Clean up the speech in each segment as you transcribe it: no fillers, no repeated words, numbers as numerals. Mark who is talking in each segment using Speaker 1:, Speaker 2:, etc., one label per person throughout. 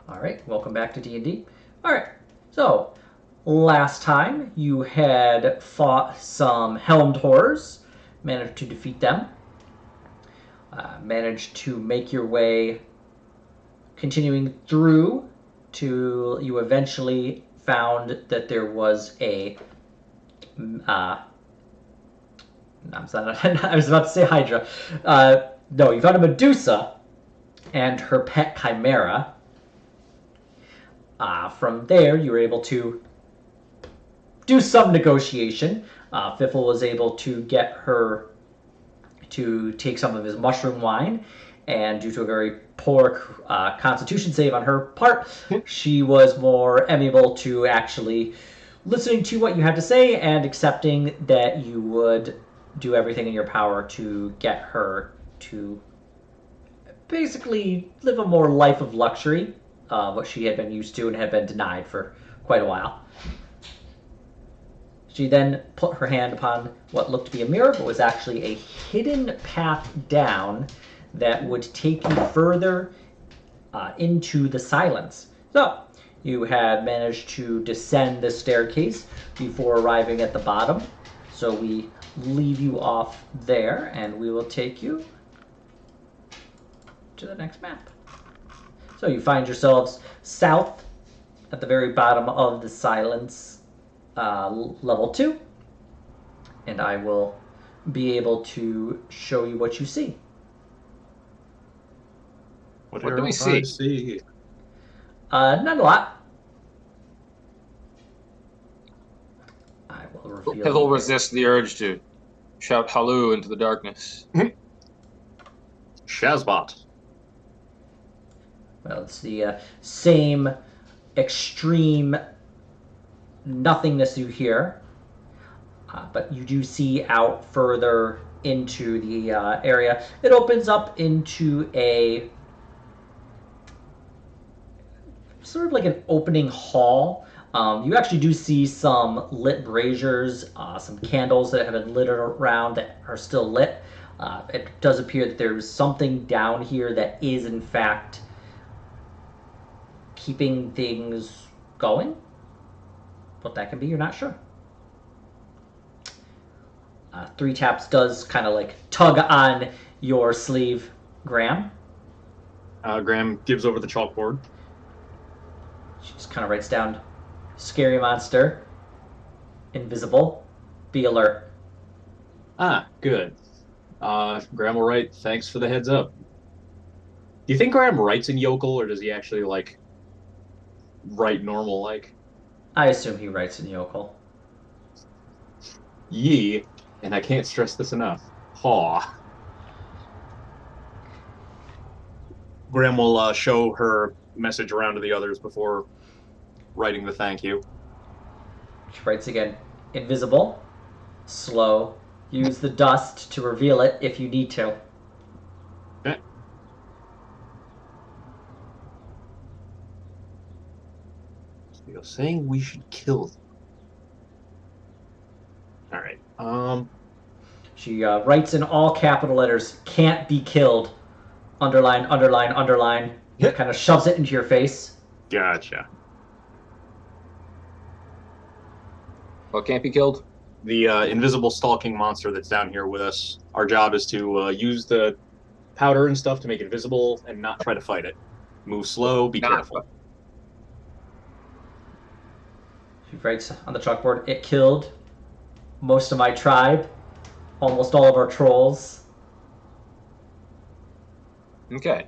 Speaker 1: All right, welcome back to D&D. All right, so last time you had fought some helmed horrors, managed to defeat them, managed to make your way continuing through to you eventually found that there was a I was about to say Hydra. No, you found a Medusa and her pet Chimera. From there, you were able to do some negotiation. Fiffle was able to get her to take some of his mushroom wine, and due to a very poor constitution save on her part, she was more amenable to actually listening to what you had to say and accepting that you would do everything in your power to get her to basically live a more life of luxury, what she had been used to and had been denied for quite a while. She then put her hand upon what looked to be a mirror, but was actually a hidden path down that would take you further into the silence. So, you had managed to descend the staircase before arriving at the bottom. So we leave you off there, and we will take you to the next map. So you find yourselves south at the very bottom of the silence, level 2, and I will be able to show you what you see.
Speaker 2: What do we see?
Speaker 1: Not a lot. I will reveal.
Speaker 3: Piffle resists the urge to shout halloo into the darkness.
Speaker 2: Shazbot.
Speaker 1: Well, it's the same extreme nothingness you hear, but you do see out further into the area. It opens up into a sort of like an opening hall. You actually do see some lit braziers, some candles that have been lit around that are still lit. It does appear that there's something down here that is in fact keeping things going. What that can be, you're not sure. 3 taps does kind of like tug on your sleeve, Graham.
Speaker 2: Graham gives over the chalkboard.
Speaker 1: She just kind of writes down, scary monster, invisible, be alert.
Speaker 2: Good. Graham will write, thanks for the heads up. Do you think Graham writes in yokel, or does he actually, like, write normal, like?
Speaker 1: I assume he writes in yokel.
Speaker 2: Yee, and I can't stress this enough. Haw. Graham will show her message around to the others before writing the thank you.
Speaker 1: She writes again, invisible, slow, use the dust to reveal it if you need to.
Speaker 2: Okay. So you're saying we should kill them. All right.
Speaker 1: She writes in all capital letters, can't be killed, underline, underline, underline.
Speaker 2: Yep.
Speaker 1: Kind of shoves it into your face.
Speaker 2: Gotcha.
Speaker 3: What can't be killed?
Speaker 2: The invisible stalking monster that's down here with us. Our job is to use the powder and stuff to make it visible and not try to fight it. Move slow, be careful.
Speaker 1: She writes on the chalkboard, it killed most of my tribe, almost all of our trolls.
Speaker 3: Okay.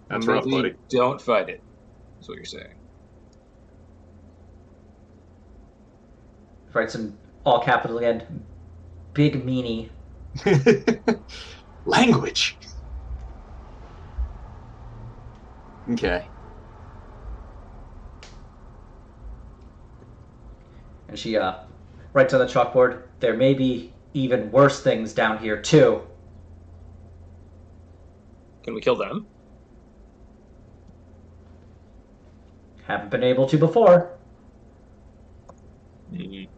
Speaker 2: That's rough, buddy.
Speaker 3: Don't fight it, is what you're saying.
Speaker 1: Writes in all capital again, big meanie.
Speaker 2: Language. Okay.
Speaker 1: And she writes on the chalkboard, there may be even worse things down here too.
Speaker 3: Can we kill them?
Speaker 1: Haven't been able to before.
Speaker 3: Mm-hmm.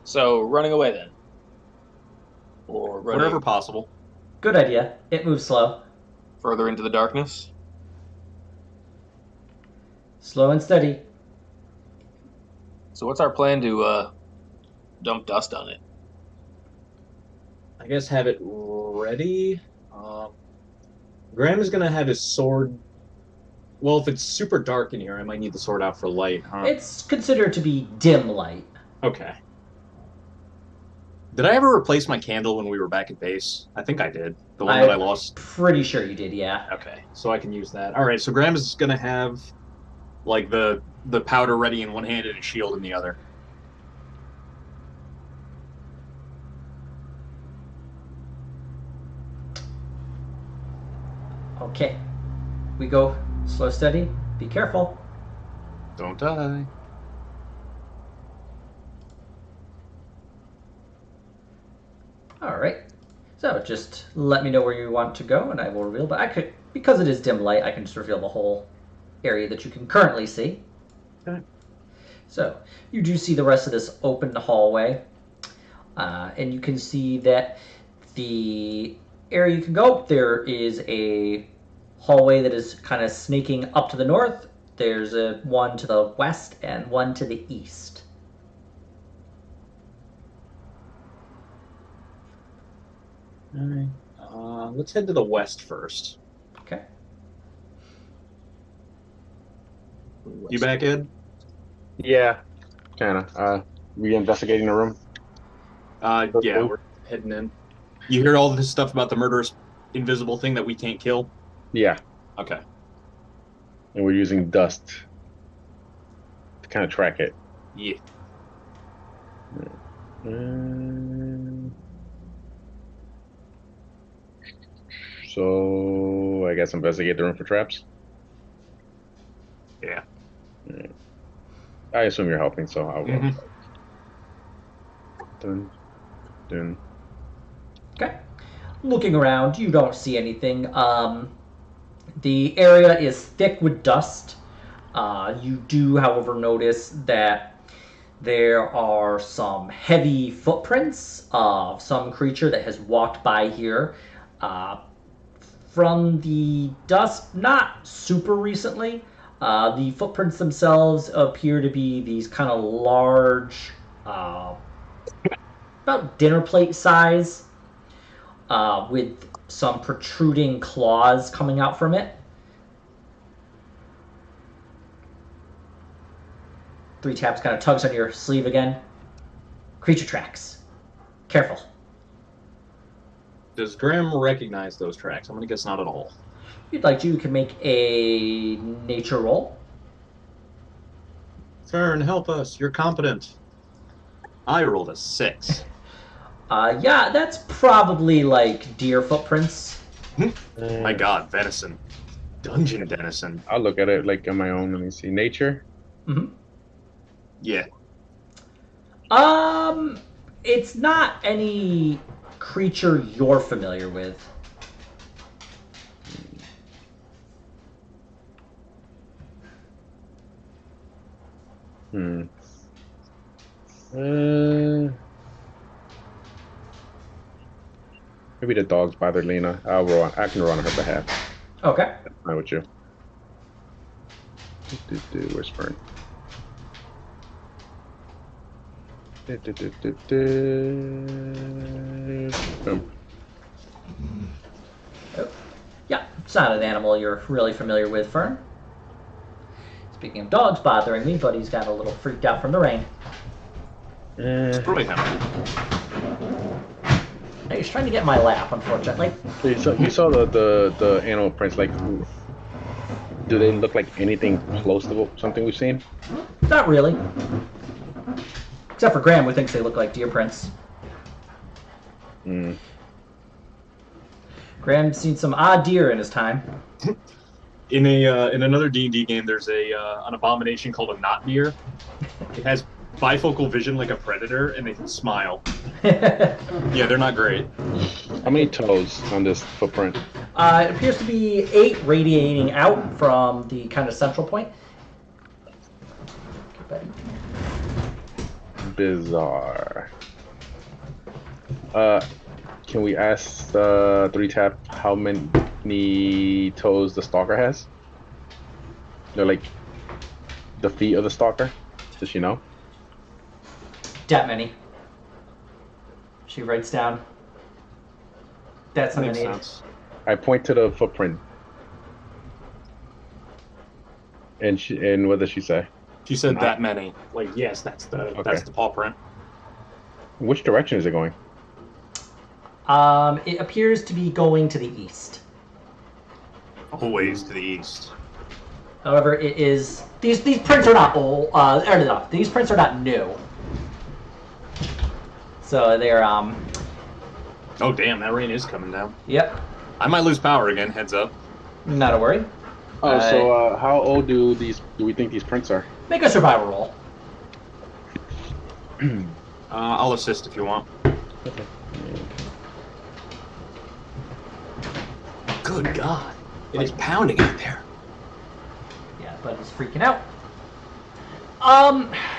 Speaker 3: So, running away then? Or running
Speaker 2: Wherever possible.
Speaker 1: Good idea. It moves slow.
Speaker 3: further into the darkness?
Speaker 1: Slow and steady.
Speaker 3: So what's our plan to dump dust on it?
Speaker 2: I guess have it ready. Um, Graham is gonna have his sword. Well, if it's super dark in here, I might need the sword out for light, huh?
Speaker 1: It's considered to be dim light.
Speaker 2: Okay. Did I ever replace my candle when we were back at base? I think I did. The one that I lost.
Speaker 1: Pretty sure you did, yeah.
Speaker 2: Okay, so I can use that. All right, so Graham is gonna have like the powder ready in one hand and a shield in the other.
Speaker 1: Okay. We go slow, steady. Be careful.
Speaker 2: Don't die.
Speaker 1: All right. So just let me know where you want to go, and I will reveal. But I could, because it is dim light, I can just reveal the whole area that you can currently see.
Speaker 2: Okay.
Speaker 1: So you do see the rest of this open hallway, and you can see that the area you can go. There is a hallway that is kind of snaking up to the north. There's a one to the west and one to the east.
Speaker 2: All right. Let's head to the west first.
Speaker 1: Okay.
Speaker 2: You back, Ed?
Speaker 4: Yeah, kind of. We investigating the room?
Speaker 2: Yeah, we're heading in. You hear all this stuff about the murderous invisible thing that we can't kill?
Speaker 4: Yeah,
Speaker 2: Okay.
Speaker 4: and we're using dust to kind of track it.
Speaker 2: Yeah.
Speaker 4: So I guess investigate the room for traps.
Speaker 2: Yeah.
Speaker 4: I assume you're helping, so I'll go.
Speaker 2: Mhm.
Speaker 4: Dun, dun.
Speaker 1: Okay. Looking around, you don't see anything. The area is thick with dust. You do, however, notice that there are some heavy footprints of some creature that has walked by here. From the dust, not super recently. The footprints themselves appear to be these kind of large, about dinner plate size, with some protruding claws coming out from it. 3 taps kind of tugs on your sleeve again. Creature tracks. Careful.
Speaker 2: Does Graham recognize those tracks? I'm gonna guess not at all.
Speaker 1: If you'd like to, you can make a nature roll.
Speaker 2: Fern, help us. You're competent. I rolled a 6.
Speaker 1: Yeah, that's probably like deer footprints.
Speaker 2: My God, venison. Dungeon venison.
Speaker 4: I'll look at it like on my own. Let me see. Nature.
Speaker 1: Mm-hmm.
Speaker 2: Yeah.
Speaker 1: It's not any creature you're familiar with.
Speaker 4: Maybe the dogs bother Lena. I can roll on her behalf.
Speaker 1: Okay.
Speaker 4: That's fine with you. Where's Fern? Boom.
Speaker 1: Oh. Yeah, it's not an animal you're really familiar with, Fern. Speaking of dogs bothering me, Buddy's got a little freaked out from the rain.
Speaker 2: It's probably him.
Speaker 1: He's trying to get in my lap, unfortunately.
Speaker 4: So you saw the animal prints. Like, do they look like anything close to something we've seen?
Speaker 1: Not really. Except for Graham, who thinks they look like deer prints. Graham's seen some odd deer in his time.
Speaker 2: In another D&D game, there's an abomination called a knot deer. It has bifocal vision like a predator, and they can smile. Yeah, they're not great.
Speaker 4: How many toes on this footprint?
Speaker 1: It appears to be 8 radiating out from the kind of central point.
Speaker 4: Bizarre. Can we ask 3-tap how many toes the stalker has? They're like the feet of the stalker? Does she know?
Speaker 1: That many. She writes down. That's how
Speaker 2: Makes
Speaker 1: many.
Speaker 2: sense.
Speaker 4: I point to the footprint. And what does she say?
Speaker 2: She said
Speaker 4: Not-
Speaker 2: that many. Like, yes, that's
Speaker 4: Okay.
Speaker 2: the paw print.
Speaker 4: Which direction is it going?
Speaker 1: It appears to be going to the east.
Speaker 2: Always to the east.
Speaker 1: However, it is these prints are not old. No, these prints are not new. So they're
Speaker 2: Oh damn, that rain is coming down.
Speaker 1: Yep.
Speaker 2: I might lose power again. Heads up.
Speaker 1: Not a worry.
Speaker 4: Oh, so how old do we think these prints are?
Speaker 1: Make a survival roll.
Speaker 2: I'll assist if you want. Good God, it is pounding out there.
Speaker 1: Yeah, but it's freaking out.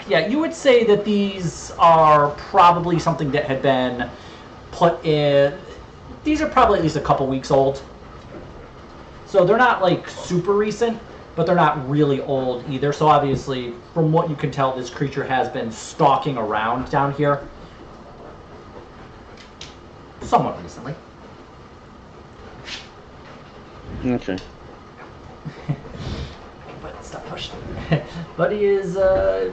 Speaker 1: Yeah, you would say that these are probably something that had been put in. These are probably at least a couple weeks old. So they're not like super recent, but they're not really old either. So obviously, from what you can tell, this creature has been stalking around down here somewhat recently.
Speaker 4: Okay.
Speaker 1: But stop pushing. But he is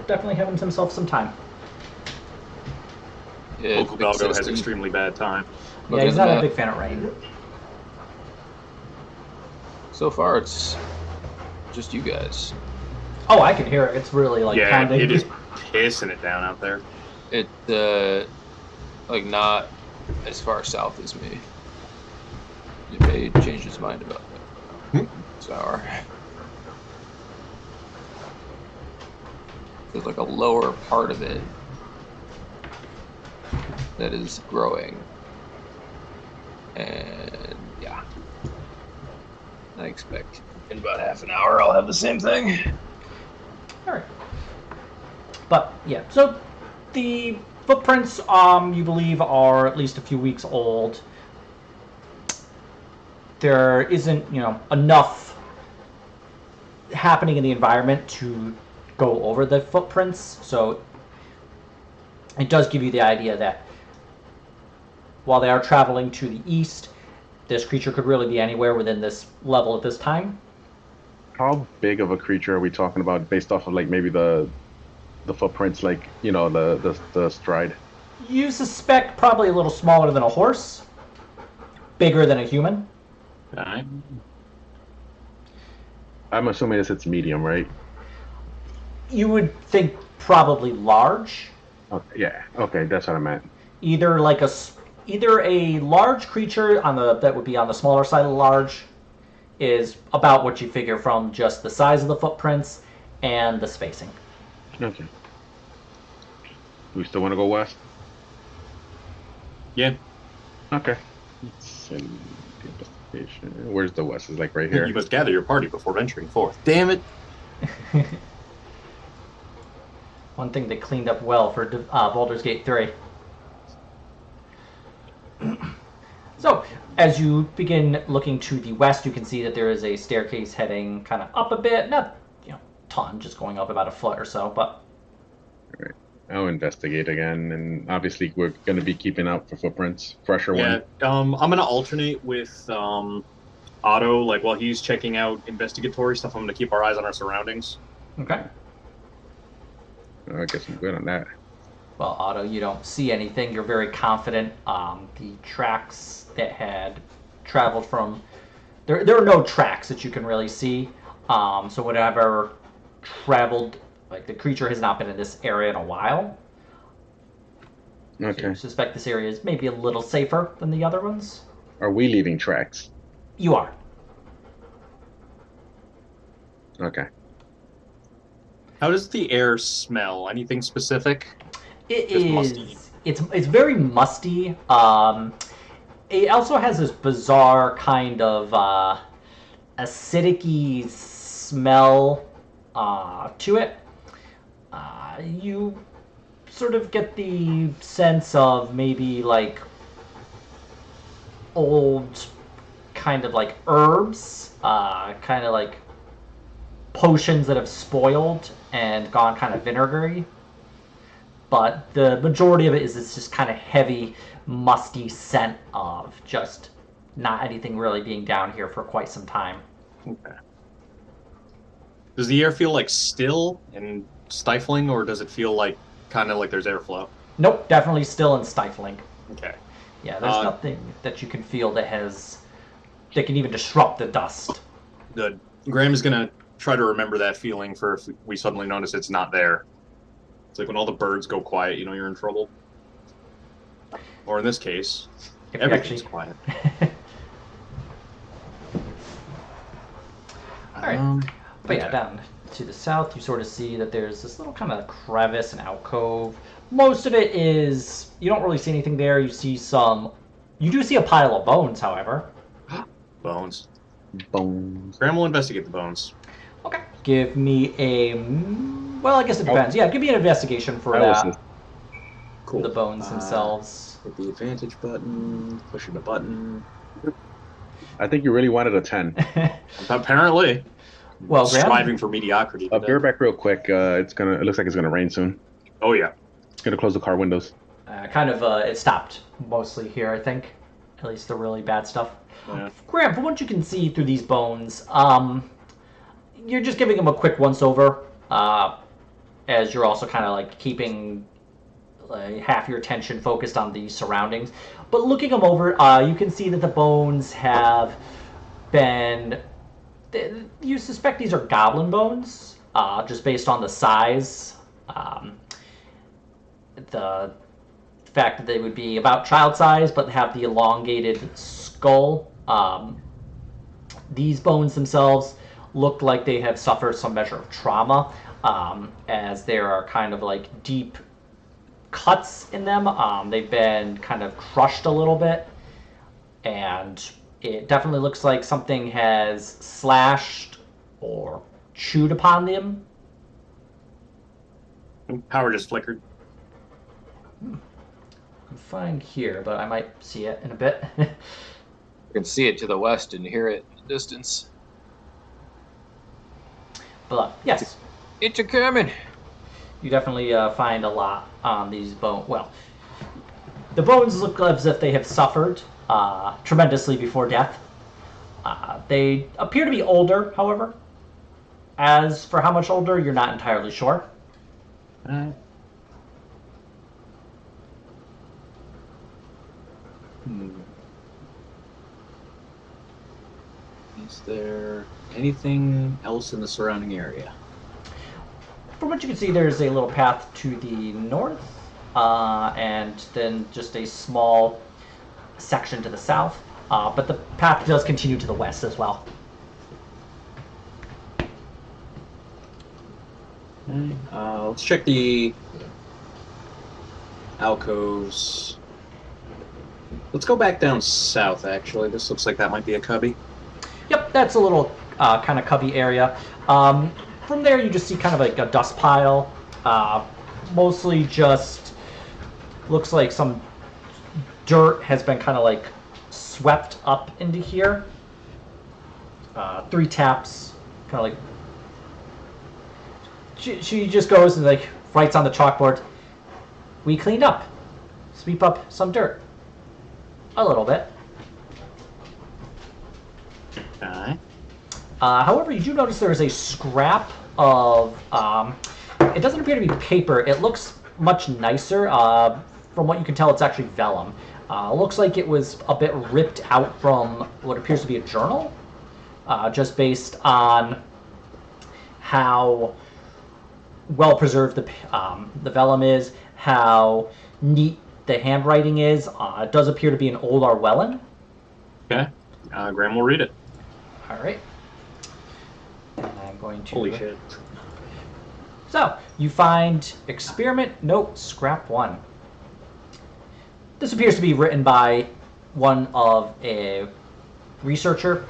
Speaker 1: definitely having himself some time.
Speaker 3: Yeah,
Speaker 2: Local doggo has
Speaker 3: existing.
Speaker 2: extremely bad time.
Speaker 1: Yeah,
Speaker 3: Look
Speaker 1: he's
Speaker 3: at
Speaker 1: not
Speaker 3: the
Speaker 1: a
Speaker 3: map.
Speaker 1: big fan of rain.
Speaker 3: So far, it's just you guys.
Speaker 1: Oh, I can hear it. It's really like
Speaker 2: Yeah,
Speaker 1: pounding.
Speaker 2: it is pissing it down out there.
Speaker 3: It like not as far south as me. It may change his mind about that. Sour. There's like a lower part of it that is growing, and yeah, I expect in about half an hour I'll have the same thing.
Speaker 1: All right. But yeah, so the footprints, you believe, are at least a few weeks old. There isn't, enough happening in the environment to go over the footprints, so it does give you the idea that while they are traveling to the east, this creature could really be anywhere within this level at this time.
Speaker 4: How big of a creature are we talking about based off of like maybe the footprints, like the stride?
Speaker 1: You suspect probably a little smaller than a horse, bigger than a human.
Speaker 2: Alright.
Speaker 4: I'm assuming it's medium, right?
Speaker 1: You would think probably large.
Speaker 4: Okay, yeah. Okay, that's what I meant.
Speaker 1: Either a large creature that would be on the smaller side of large is about what you figure from just the size of the footprints and the spacing.
Speaker 4: Okay. Do we still want to go west?
Speaker 2: Yeah,
Speaker 4: Okay. Let's send the investigation. Where's the west? Is like right here.
Speaker 2: you must gather your party before venturing forth. Damn it!
Speaker 1: One thing they cleaned up well for Baldur's Gate 3. So, as you begin looking to the west, you can see that there is a staircase heading kind of up a bit. Not, ton, just going up about a foot or so, but...
Speaker 4: All right. I'll investigate again, and obviously we're going to be keeping out for footprints. Fresher
Speaker 2: Yeah,
Speaker 4: one.
Speaker 2: I'm gonna alternate with Otto. Like while he's checking out investigatory stuff, I'm gonna keep our eyes on our surroundings.
Speaker 1: Okay.
Speaker 4: I guess I'm good on that.
Speaker 1: Well, Otto, you don't see anything. You're very confident. The tracks that had traveled from... There are no tracks that you can really see. So whatever traveled... Like, the creature has not been in this area in a while. So
Speaker 4: Okay.
Speaker 1: you suspect this area is maybe a little safer than the other ones.
Speaker 4: Are we leaving tracks?
Speaker 1: You are.
Speaker 4: Okay.
Speaker 2: How does the air smell? Anything specific?
Speaker 1: It
Speaker 2: Just
Speaker 1: is.
Speaker 2: musty.
Speaker 1: It's very musty. It also has this bizarre kind of acidic-y smell to it. You sort of get the sense of maybe like old kind of like herbs, kind of like potions that have spoiled and gone kind of vinegary. But the majority of it is this just kind of heavy, musty scent of just not anything really being down here for quite some time.
Speaker 2: Okay. Does the air feel like still and stifling, or does it feel like kind of like there's airflow?
Speaker 1: Nope, definitely still and stifling.
Speaker 2: Okay.
Speaker 1: Yeah, there's nothing that you can feel that can even disrupt the dust.
Speaker 2: Good. Graham is gonna try to remember that feeling for if we suddenly notice it's not there. It's like when all the birds go quiet, you know you're in trouble. Or in this case,
Speaker 1: If
Speaker 2: everything's quiet.
Speaker 1: All right. But yeah, down to the south, you sort of see that there's this little kind of crevice and alcove. Most of it is, you don't really see anything there. You do see a pile of bones, however.
Speaker 2: Bones.
Speaker 4: Bones.
Speaker 2: Graham will investigate the bones.
Speaker 1: Okay. Give me well, I guess it depends. Yeah, give me an investigation for that.
Speaker 2: Cool.
Speaker 1: The bones themselves.
Speaker 2: Hit the advantage button, pushing the button.
Speaker 4: I think you really wanted a 10.
Speaker 2: Apparently.
Speaker 1: Well, Graham?
Speaker 2: Striving for mediocrity.
Speaker 4: Be right back real quick. It looks like it's gonna rain soon.
Speaker 2: Oh yeah.
Speaker 4: Gonna close the car windows.
Speaker 1: It stopped mostly here, I think. At least the really bad stuff.
Speaker 2: Yeah.
Speaker 1: Graham, from what you can see through these bones, you're just giving them a quick once-over, as you're also kind of like keeping half your attention focused on the surroundings. But looking them over, you can see that the bones have been... You suspect these are goblin bones, just based on the size. The fact that they would be about child size, but have the elongated skull. These bones themselves look like they have suffered some measure of trauma, as there are kind of like deep cuts in them. They've been kind of crushed a little bit, and it definitely looks like something has slashed or chewed upon them.
Speaker 2: Power just flickered.
Speaker 1: I'm fine here, but I might see it in a bit.
Speaker 3: You can see it to the west and hear it in the distance.
Speaker 1: But yes,
Speaker 3: It's a coming.
Speaker 1: you definitely find a lot on these bones. Well, the bones look as if they have suffered tremendously before death. They appear to be older, however. As for how much older, you're not entirely sure.
Speaker 2: Is there anything else in the surrounding area?
Speaker 1: From what you can see, there's a little path to the north, and then just a small section to the south. But the path does continue to the west as well.
Speaker 2: Okay. Let's check the alcoves. Let's go back down south, actually. This looks like that might be a cubby.
Speaker 1: Yep, that's a little kind of cubby area. From there, you just see kind of like a dust pile. Mostly just looks like some dirt has been kind of like swept up into here. 3 taps, kind of like... She just goes and like writes on the chalkboard, "We cleaned up. Sweep up some dirt." A little bit.
Speaker 2: Okay.
Speaker 1: However, you do notice there is a scrap of... it doesn't appear to be paper. It looks much nicer. From what you can tell, it's actually vellum. Looks like it was a bit ripped out from what appears to be a journal, just based on how well preserved the vellum is, how neat the handwriting is. It does appear to be an old Orwellan.
Speaker 2: Okay. Graham will read it.
Speaker 1: All right. And I'm going to...
Speaker 2: Holy shit.
Speaker 1: So, you find experiment note scrap 1. This appears to be written by one of a researcher.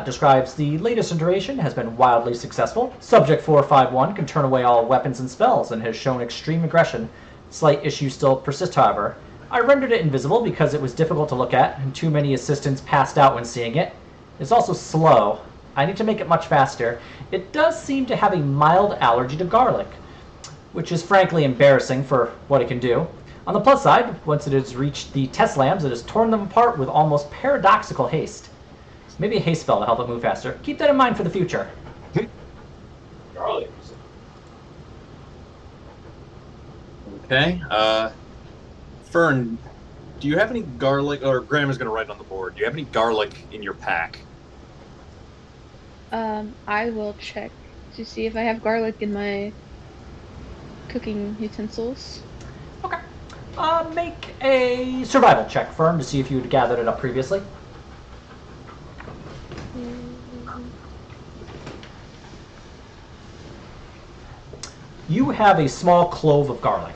Speaker 1: Describes the latest iteration has been wildly successful. Subject 451 can turn away all weapons and spells and has shown extreme aggression. Slight issues still persist, however. I rendered it invisible because it was difficult to look at, and too many assistants passed out when seeing it. It's also slow. I need to make it much faster. It does seem to have a mild allergy to garlic, which is frankly embarrassing for what it can do. On the plus side, once it has reached the test lambs, it has torn them apart with almost paradoxical haste. Maybe a haste spell to help it move faster. Keep that in mind for the future.
Speaker 3: Garlic.
Speaker 2: Okay. Fern, do you have any garlic? Or Graham is going to write on the board. Do you have any garlic in your pack?
Speaker 5: I will check to see if I have garlic in my cooking utensils.
Speaker 1: Okay. Make a survival check, Fern, to see if you had gathered it up previously. You have a small clove of garlic.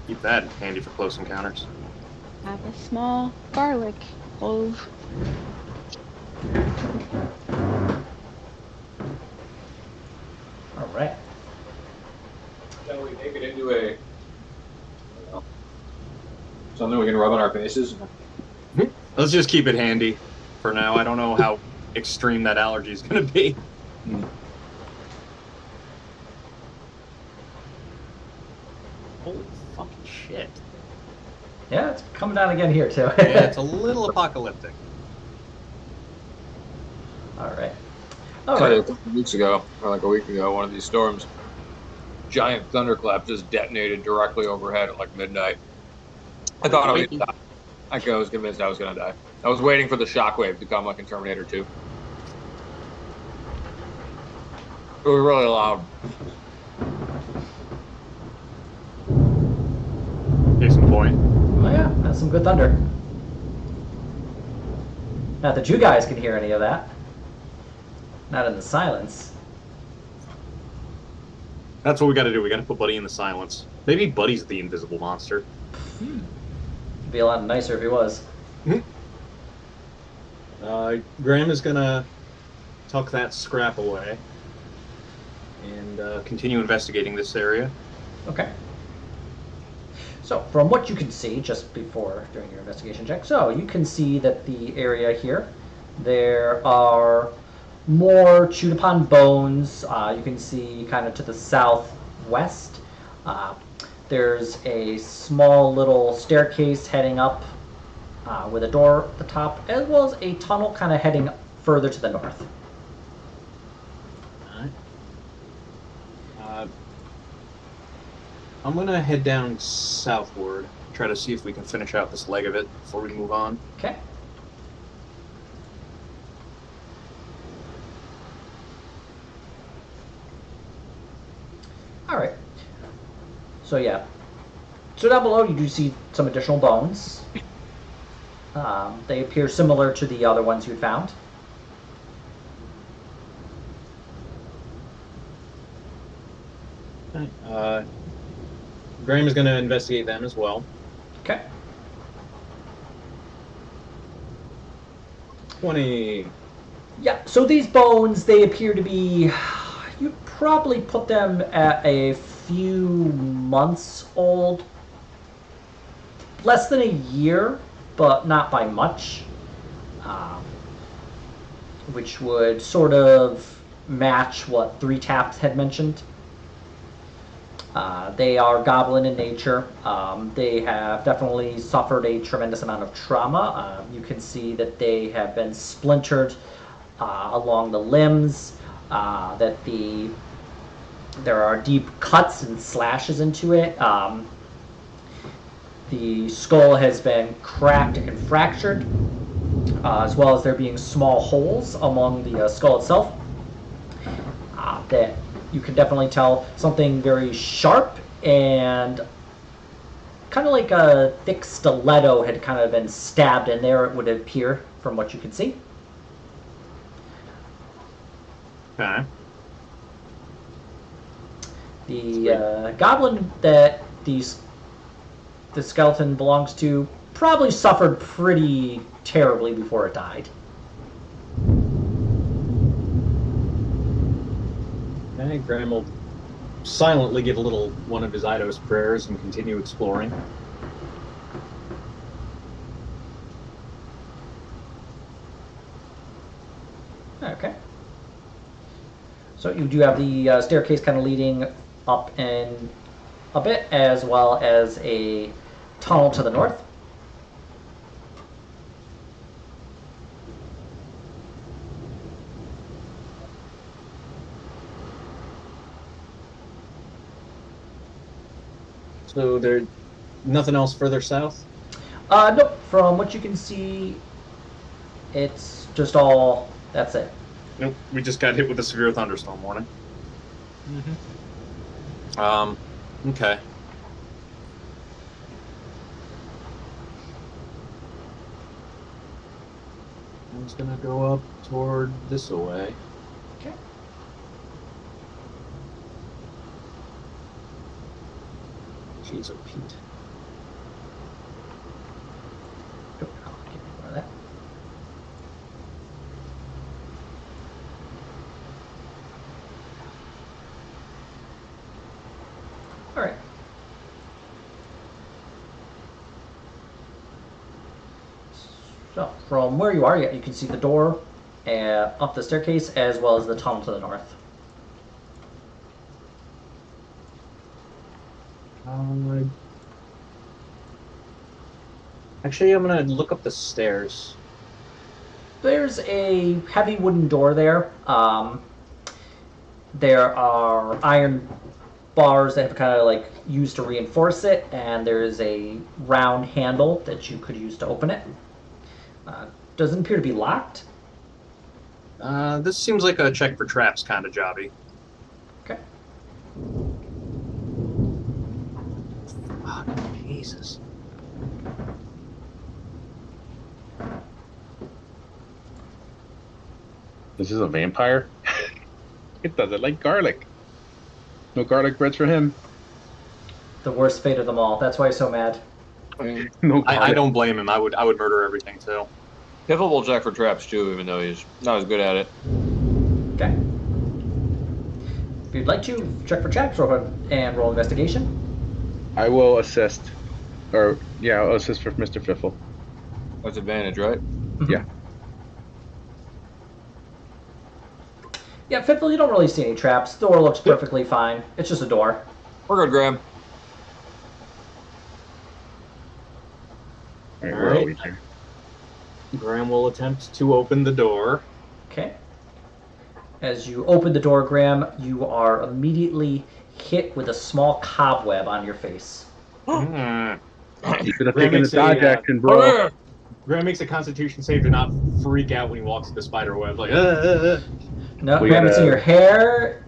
Speaker 2: Keep that handy for close encounters.
Speaker 5: I have a small garlic clove.
Speaker 1: All right.
Speaker 3: Shall we make it into a something we can rub on our faces?
Speaker 2: Let's just keep it handy for now. I don't know how extreme that allergy is going to be. Holy fucking shit.
Speaker 1: Yeah, it's coming down again here, too.
Speaker 2: Yeah, it's a little apocalyptic.
Speaker 1: All right.
Speaker 3: A couple weeks ago, or like a week ago, one of these storms, giant thunderclap just detonated directly overhead at like midnight. I thought I was gonna die. I was convinced I was gonna die. I was waiting for the shockwave to come like in Terminator 2. It was really loud.
Speaker 2: Case in point.
Speaker 1: Oh yeah, that's some good thunder. Not that you guys can hear any of that. Not in the silence.
Speaker 2: That's what we got to do. We got to put Buddy in the silence. Maybe Buddy's the invisible monster.
Speaker 1: It'd be a lot nicer if he was.
Speaker 2: Graham is gonna tuck that scrap away and continue investigating this area.
Speaker 1: Okay. So, from what you can see, just before doing your investigation check, so you can see that the area here, there are more chewed upon bones. You can see kind of to the southwest. There's a small little staircase heading up with a door at the top, as well as a tunnel kind of heading further to the north.
Speaker 2: Alright. I'm gonna head down southward, try to see if we can finish out this leg of it before we move on.
Speaker 1: Okay. All right. So yeah. So down below you do see some additional bones. They appear similar to the other ones you'd found.
Speaker 2: Okay. Graham is going to investigate them as well.
Speaker 1: Okay.
Speaker 2: 20.
Speaker 1: Yeah, so these bones, they appear to be, you'd probably put them at a few months old. Less than a year, but not by much. Which would sort of match what Three Taps had mentioned. They are goblin in nature. They have definitely suffered a tremendous amount of trauma. You can see that they have been splintered along the limbs, that there are deep cuts and slashes into it. The skull has been cracked and fractured, as well as there being small holes among the skull itself. That you can definitely tell something very sharp and kind of like a thick stiletto had kind of been stabbed in there, it would appear, from what you can see.
Speaker 2: Okay.
Speaker 1: The goblin that the skeleton belongs to probably suffered pretty terribly before it died.
Speaker 2: Okay, Graham will silently give a little one of his Eidos prayers and continue exploring.
Speaker 1: Okay. So you do have the staircase kind of leading up and a bit, as well as a tunnel to the north.
Speaker 2: So there, nothing else further south.
Speaker 1: Nope. From what you can see, it's just all. That's it.
Speaker 2: Nope. We just got hit with a severe thunderstorm warning. Okay. I'm just gonna go up toward this way.
Speaker 1: Okay.
Speaker 2: Jeez, oh Pete.
Speaker 1: Nope, I'll give you one of that. All right. So from where you are, you can see the door up the staircase, as well as the tunnel to the north.
Speaker 2: Actually, I'm gonna look up the stairs.
Speaker 1: There's a heavy wooden door there. There are iron bars that have kind of like used to reinforce it, and there is a round handle that you could use to open it. Doesn't appear to be locked.
Speaker 2: This seems like a check for traps kind of jobby.
Speaker 1: Okay.
Speaker 2: Fuck, Jesus.
Speaker 4: This is a vampire? It doesn't like garlic. No garlic breads for him.
Speaker 1: The worst fate of them all. That's why he's so mad.
Speaker 4: No
Speaker 2: I
Speaker 4: garlic.
Speaker 2: don't blame him. I would murder everything too.
Speaker 3: Piffle will check for traps too, even though he's not as good at it.
Speaker 1: Okay. If you'd like to check for traps, go ahead and roll investigation.
Speaker 4: I will assist. Or, yeah, I'll assist for Mr. Fiffle.
Speaker 3: That's advantage, right?
Speaker 4: Yeah.
Speaker 1: Yeah, Fitful, you don't really see any traps. The door looks perfectly fine. It's just a door.
Speaker 3: We're good, Graham.
Speaker 4: All right, where are we here?
Speaker 2: Graham will attempt to open the door.
Speaker 1: Okay. As you open the door, Graham, you are immediately hit with a small cobweb on your face.
Speaker 2: Mm.
Speaker 4: You should have
Speaker 2: Graham
Speaker 4: taken the
Speaker 2: makes a,
Speaker 4: dodge action, bro.
Speaker 2: Graham makes a Constitution save to not freak out when he walks the spider web. Like,
Speaker 1: No,
Speaker 4: We
Speaker 1: Graham, it's in
Speaker 4: gotta-
Speaker 1: your hair.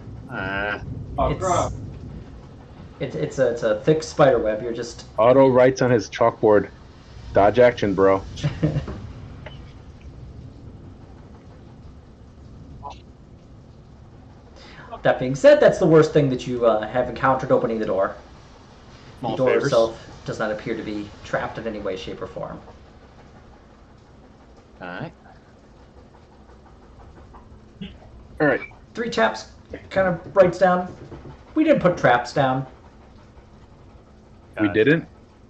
Speaker 3: Oh,
Speaker 1: It's a thick spider web. You're just.
Speaker 4: Otto writes on his chalkboard, dodge action, bro.
Speaker 1: That being said, that's the worst thing that you have encountered opening the door.
Speaker 2: Small
Speaker 1: The door
Speaker 2: favors.
Speaker 1: itself does not appear to be trapped in any way, shape, or form.
Speaker 2: Alright.
Speaker 4: All right.
Speaker 1: 3 taps, kind of writes down. We didn't put traps down.
Speaker 4: We didn't?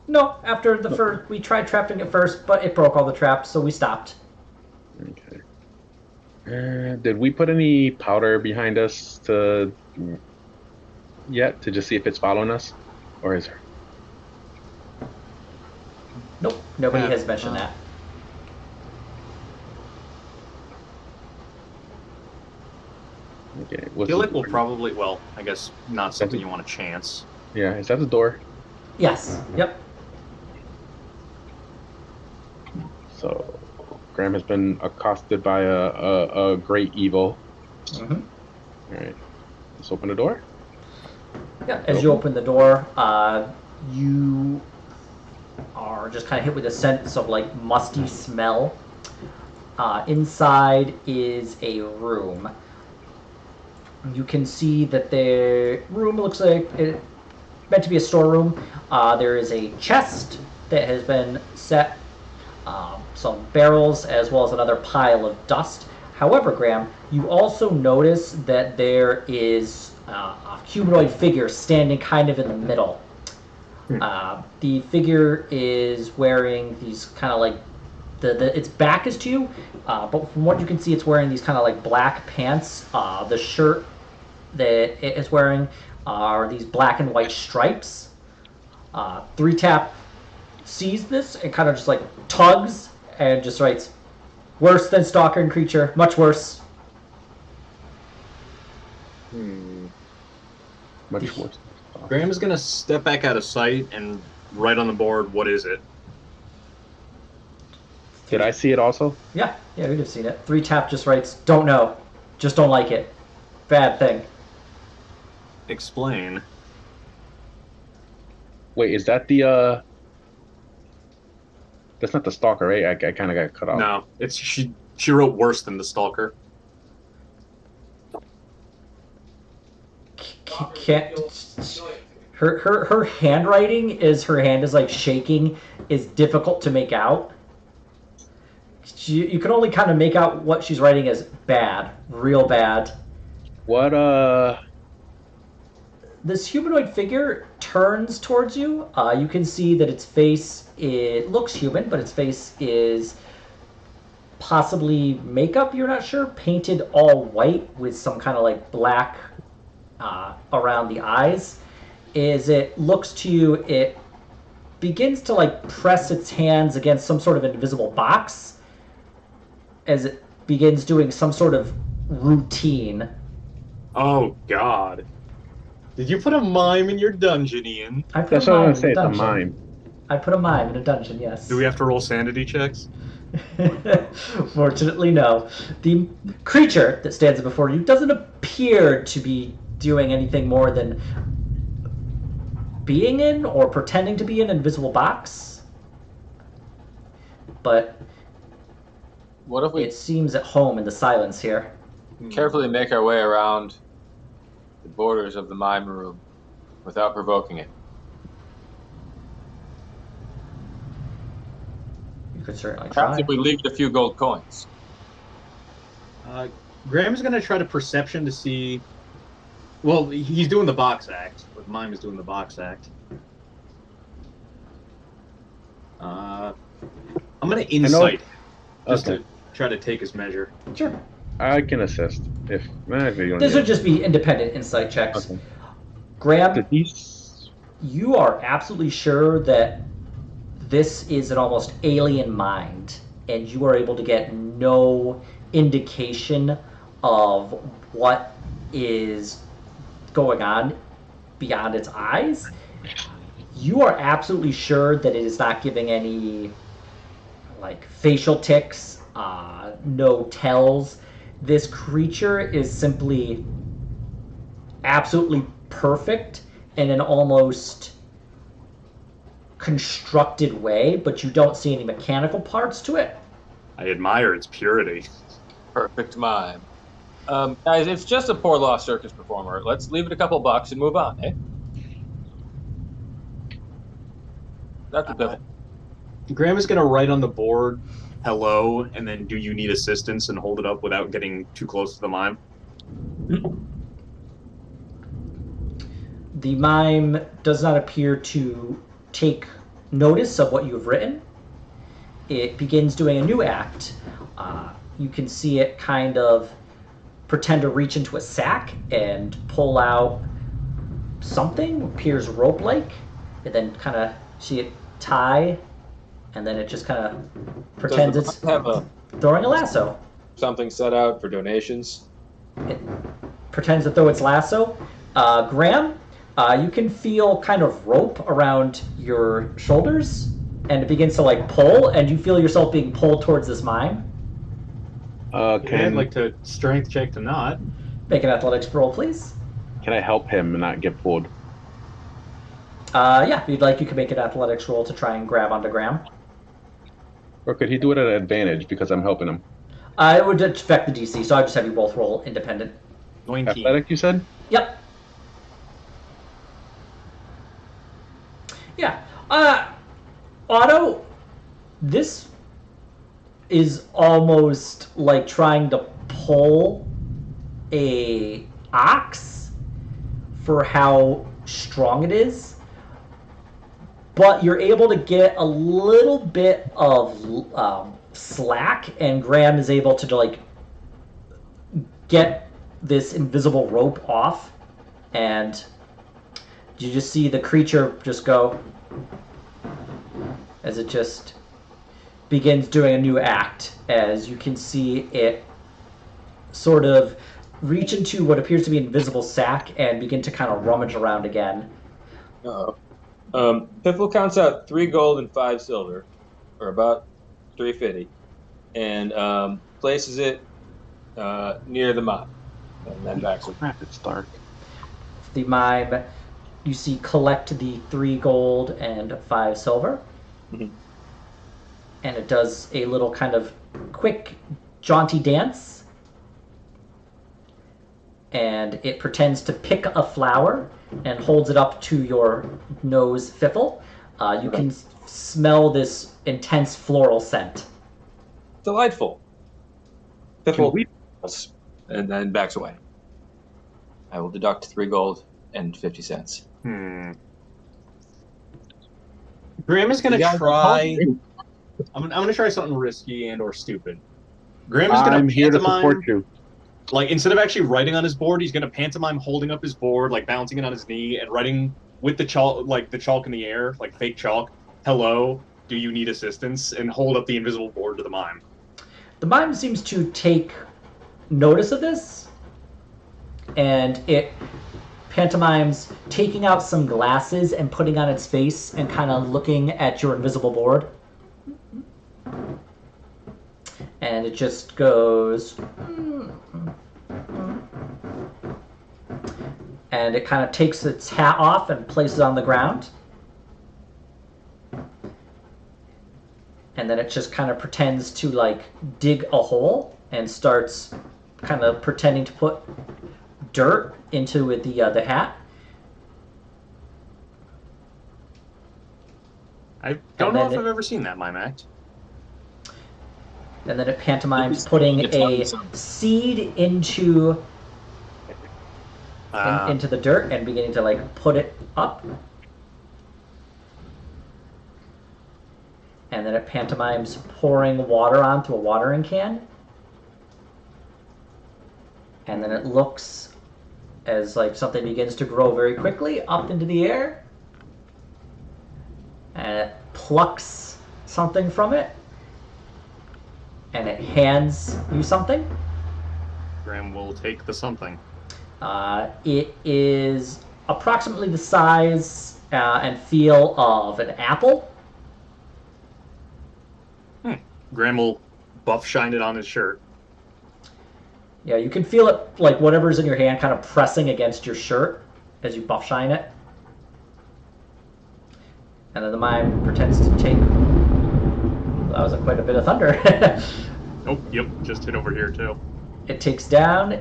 Speaker 1: No, after the first, we tried trapping it first, but it broke all the traps, so we stopped.
Speaker 4: Okay. Did we put any powder behind us yet to just see if it's following us? Or is there?
Speaker 1: Nope, nobody
Speaker 2: Yeah,
Speaker 1: has mentioned that.
Speaker 4: Okay.
Speaker 2: I
Speaker 4: What's
Speaker 2: feel
Speaker 4: the
Speaker 2: like we'll
Speaker 4: door?
Speaker 2: probably, well, I guess not something you want to chance.
Speaker 4: Yeah, is that the door?
Speaker 1: Yes, yep.
Speaker 4: So, Graham has been accosted by a great evil.
Speaker 1: Mm-hmm.
Speaker 4: All right. Let's open the door.
Speaker 1: Yeah, as you open the door, you are just kind of hit with a sense of like musty smell. Inside is a room. You can see that the room looks like it meant to be a storeroom. There is a chest that has been set, some barrels, as well as another pile of dust. However, Graham, you also notice that there is a humanoid figure standing kind of in the middle. The figure is wearing these kind of like its back is to you, but from what you can see, it's wearing these kind of like black pants. The shirt that it is wearing are these black and white stripes. 3-tap sees this and kind of just like tugs and just writes, "Worse than stalker and creature, much worse."
Speaker 4: Much worse.
Speaker 2: Graham is going to step back out of sight and write on the board, what is it?
Speaker 4: Did I see it also?
Speaker 1: Yeah, we'd have seen it. 3-tap just writes, "Don't know, just don't like it, bad thing."
Speaker 2: Explain.
Speaker 4: Wait, is that the That's not the stalker, right? I kind of got cut off.
Speaker 2: No, it's she wrote worse than the stalker.
Speaker 1: Can't. Her handwriting is her hand is like shaking, is difficult to make out. You can only kind of make out what she's writing as bad, real bad.
Speaker 4: What
Speaker 1: This humanoid figure turns towards you. You can see that its face, it looks human, but its face is possibly makeup, you're not sure, painted all white with some kind of like black around the eyes. As it looks to you, it begins to like press its hands against some sort of invisible box as it begins doing some sort of routine.
Speaker 2: Oh, God. Did you put a mime in your dungeon, Ian?
Speaker 1: I put
Speaker 4: That's
Speaker 1: a
Speaker 4: what I'm
Speaker 1: mime
Speaker 4: gonna say.
Speaker 1: in a
Speaker 4: It's a
Speaker 1: dungeon.
Speaker 4: mime.
Speaker 1: I put a mime in a dungeon, yes.
Speaker 2: Do we have to roll sanity checks?
Speaker 1: Fortunately, no. The creature that stands before you doesn't appear to be doing anything more than being in or pretending to be in an invisible box. But
Speaker 3: What if we
Speaker 1: it seems at home in the silence here.
Speaker 3: carefully make our way around the borders of the mime room without provoking it?
Speaker 1: You could certainly
Speaker 3: Perhaps
Speaker 1: try.
Speaker 3: if we leave it a few gold coins.
Speaker 2: Graham is going to try to perception to see... Well, he's doing the box act. But mime is doing the box act. I'm going to insight. Just
Speaker 4: Okay.
Speaker 2: to try to take his measure.
Speaker 1: Sure.
Speaker 4: I can assist if you don't
Speaker 1: This
Speaker 4: need
Speaker 1: would just be independent insight
Speaker 4: it.
Speaker 1: checks.
Speaker 4: Okay.
Speaker 1: Graham,
Speaker 4: 'Cause he's
Speaker 1: you are absolutely sure that this is an almost alien mind, and you are able to get no indication of what is going on beyond its eyes. You are absolutely sure that it is not giving any like facial tics, no tells. This creature is simply absolutely perfect in an almost constructed way, but you don't see any mechanical parts to it.
Speaker 2: I admire its purity.
Speaker 3: Perfect mime. Guys, it's just a poor lost circus performer. Let's leave it a couple bucks and move on, eh? That's what the
Speaker 2: Graham is going to write on the board, hello, and then do you need assistance and hold it up without getting too close to the mime.
Speaker 1: The mime does not appear to take notice of what you have written. It begins doing a new act. You can see it kind of pretend to reach into a sack and pull out something, appears rope-like, and then kind of see it tie, and then it just kind of pretends
Speaker 3: Does
Speaker 1: it's
Speaker 3: the mime have
Speaker 1: throwing a lasso.
Speaker 3: something set out for donations?
Speaker 1: It pretends to throw its lasso. Graham, you can feel kind of rope around your shoulders, and it begins to like pull, and you feel yourself being pulled towards this mime.
Speaker 2: I'd
Speaker 4: Can
Speaker 2: like to strength check to not.
Speaker 1: Make an athletics roll, please.
Speaker 4: can I help him and not get pulled?
Speaker 1: Yeah, if you'd like, you can make an athletics roll to try and grab onto Graham.
Speaker 4: Or could he do it at an advantage because I'm helping him?
Speaker 1: It would affect the DC, so I just have you both roll independent.
Speaker 2: 19.
Speaker 4: Athletic, you said?
Speaker 1: Yep. Yeah. Otto, this is almost like trying to pull a ox for how strong it is. But you're able to get a little bit of slack, and Graham is able to like get this invisible rope off, and you just see the creature just go as it just begins doing a new act. As you can see it sort of reach into what appears to be an invisible sack and begin to kind of rummage around again.
Speaker 3: Piffle counts out 3 gold and 5 silver, or about 350, and places it near the mop, and then backs away.
Speaker 4: Crap, it's dark.
Speaker 1: The mime, you see, collect the 3 gold and 5 silver.
Speaker 3: Mhm.
Speaker 1: And it does a little kind of quick, jaunty dance. And it pretends to pick a flower and holds it up to your nose, Fiffle. You can smell this intense floral scent.
Speaker 3: Delightful. Piffle, and then backs away. I will deduct 3 gold and 50 cents.
Speaker 2: Graham is going
Speaker 3: You
Speaker 2: to
Speaker 3: guys are
Speaker 2: try.
Speaker 3: talking.
Speaker 2: I'm going to try something risky and or stupid. Graham is going
Speaker 4: I'm
Speaker 2: to
Speaker 4: here to
Speaker 2: pantomime.
Speaker 4: support you.
Speaker 2: Like, instead of actually writing on his board, he's going to pantomime holding up his board, like bouncing it on his knee, and writing with the chalk, like the chalk in the air, like fake chalk. Hello, do you need assistance? And hold up the invisible board to the mime.
Speaker 1: The mime seems to take notice of this, and it pantomimes taking out some glasses and putting on its face and kind of looking at your invisible board. And it just goes... And it kind of takes its hat off and places it on the ground. And then it just kind of pretends to, like, dig a hole and starts kind of pretending to put dirt into the hat.
Speaker 2: I don't know if I've ever seen that mime act.
Speaker 1: And then it pantomimes putting a seed into the dirt and beginning to, like, put it up. And then it pantomimes pouring water onto a watering can. And then it looks as like something begins to grow very quickly up into the air. And it plucks something from it. And it hands you something.
Speaker 2: Graham will take the something.
Speaker 1: It is approximately the size and feel of an apple.
Speaker 2: Graham will buff shine it on his shirt.
Speaker 1: Yeah, you can feel it, like whatever's in your hand kind of pressing against your shirt as you buff shine it. And then the mime pretends to take... That was quite a bit of thunder.
Speaker 2: Oh, yep, just hit over here too.
Speaker 1: It takes down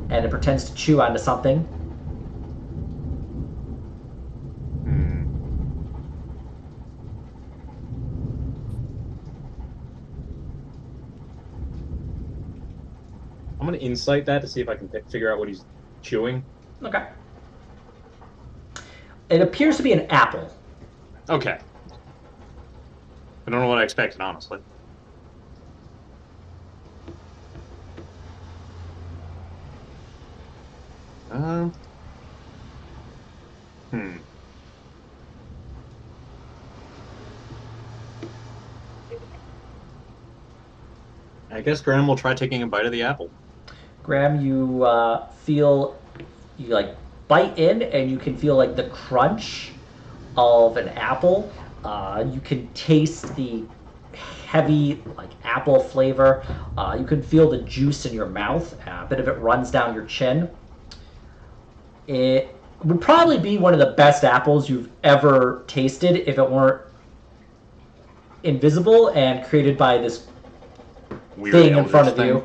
Speaker 1: and it pretends to chew onto something.
Speaker 2: I'm going to insight that to see if I can figure out what he's chewing.
Speaker 1: Okay. It appears to be an apple.
Speaker 2: Okay. I don't know what I expected, honestly. I guess Graham will try taking a bite of the apple.
Speaker 1: Graham, you feel, you like bite in and you can feel like the crunch of an apple. You can taste the heavy like apple flavor. You can feel the juice in your mouth. A bit of it runs down your chin. It would probably be one of the best apples you've ever tasted if it weren't invisible and created by this
Speaker 2: Weird
Speaker 1: thing in front of
Speaker 2: thing.
Speaker 1: you.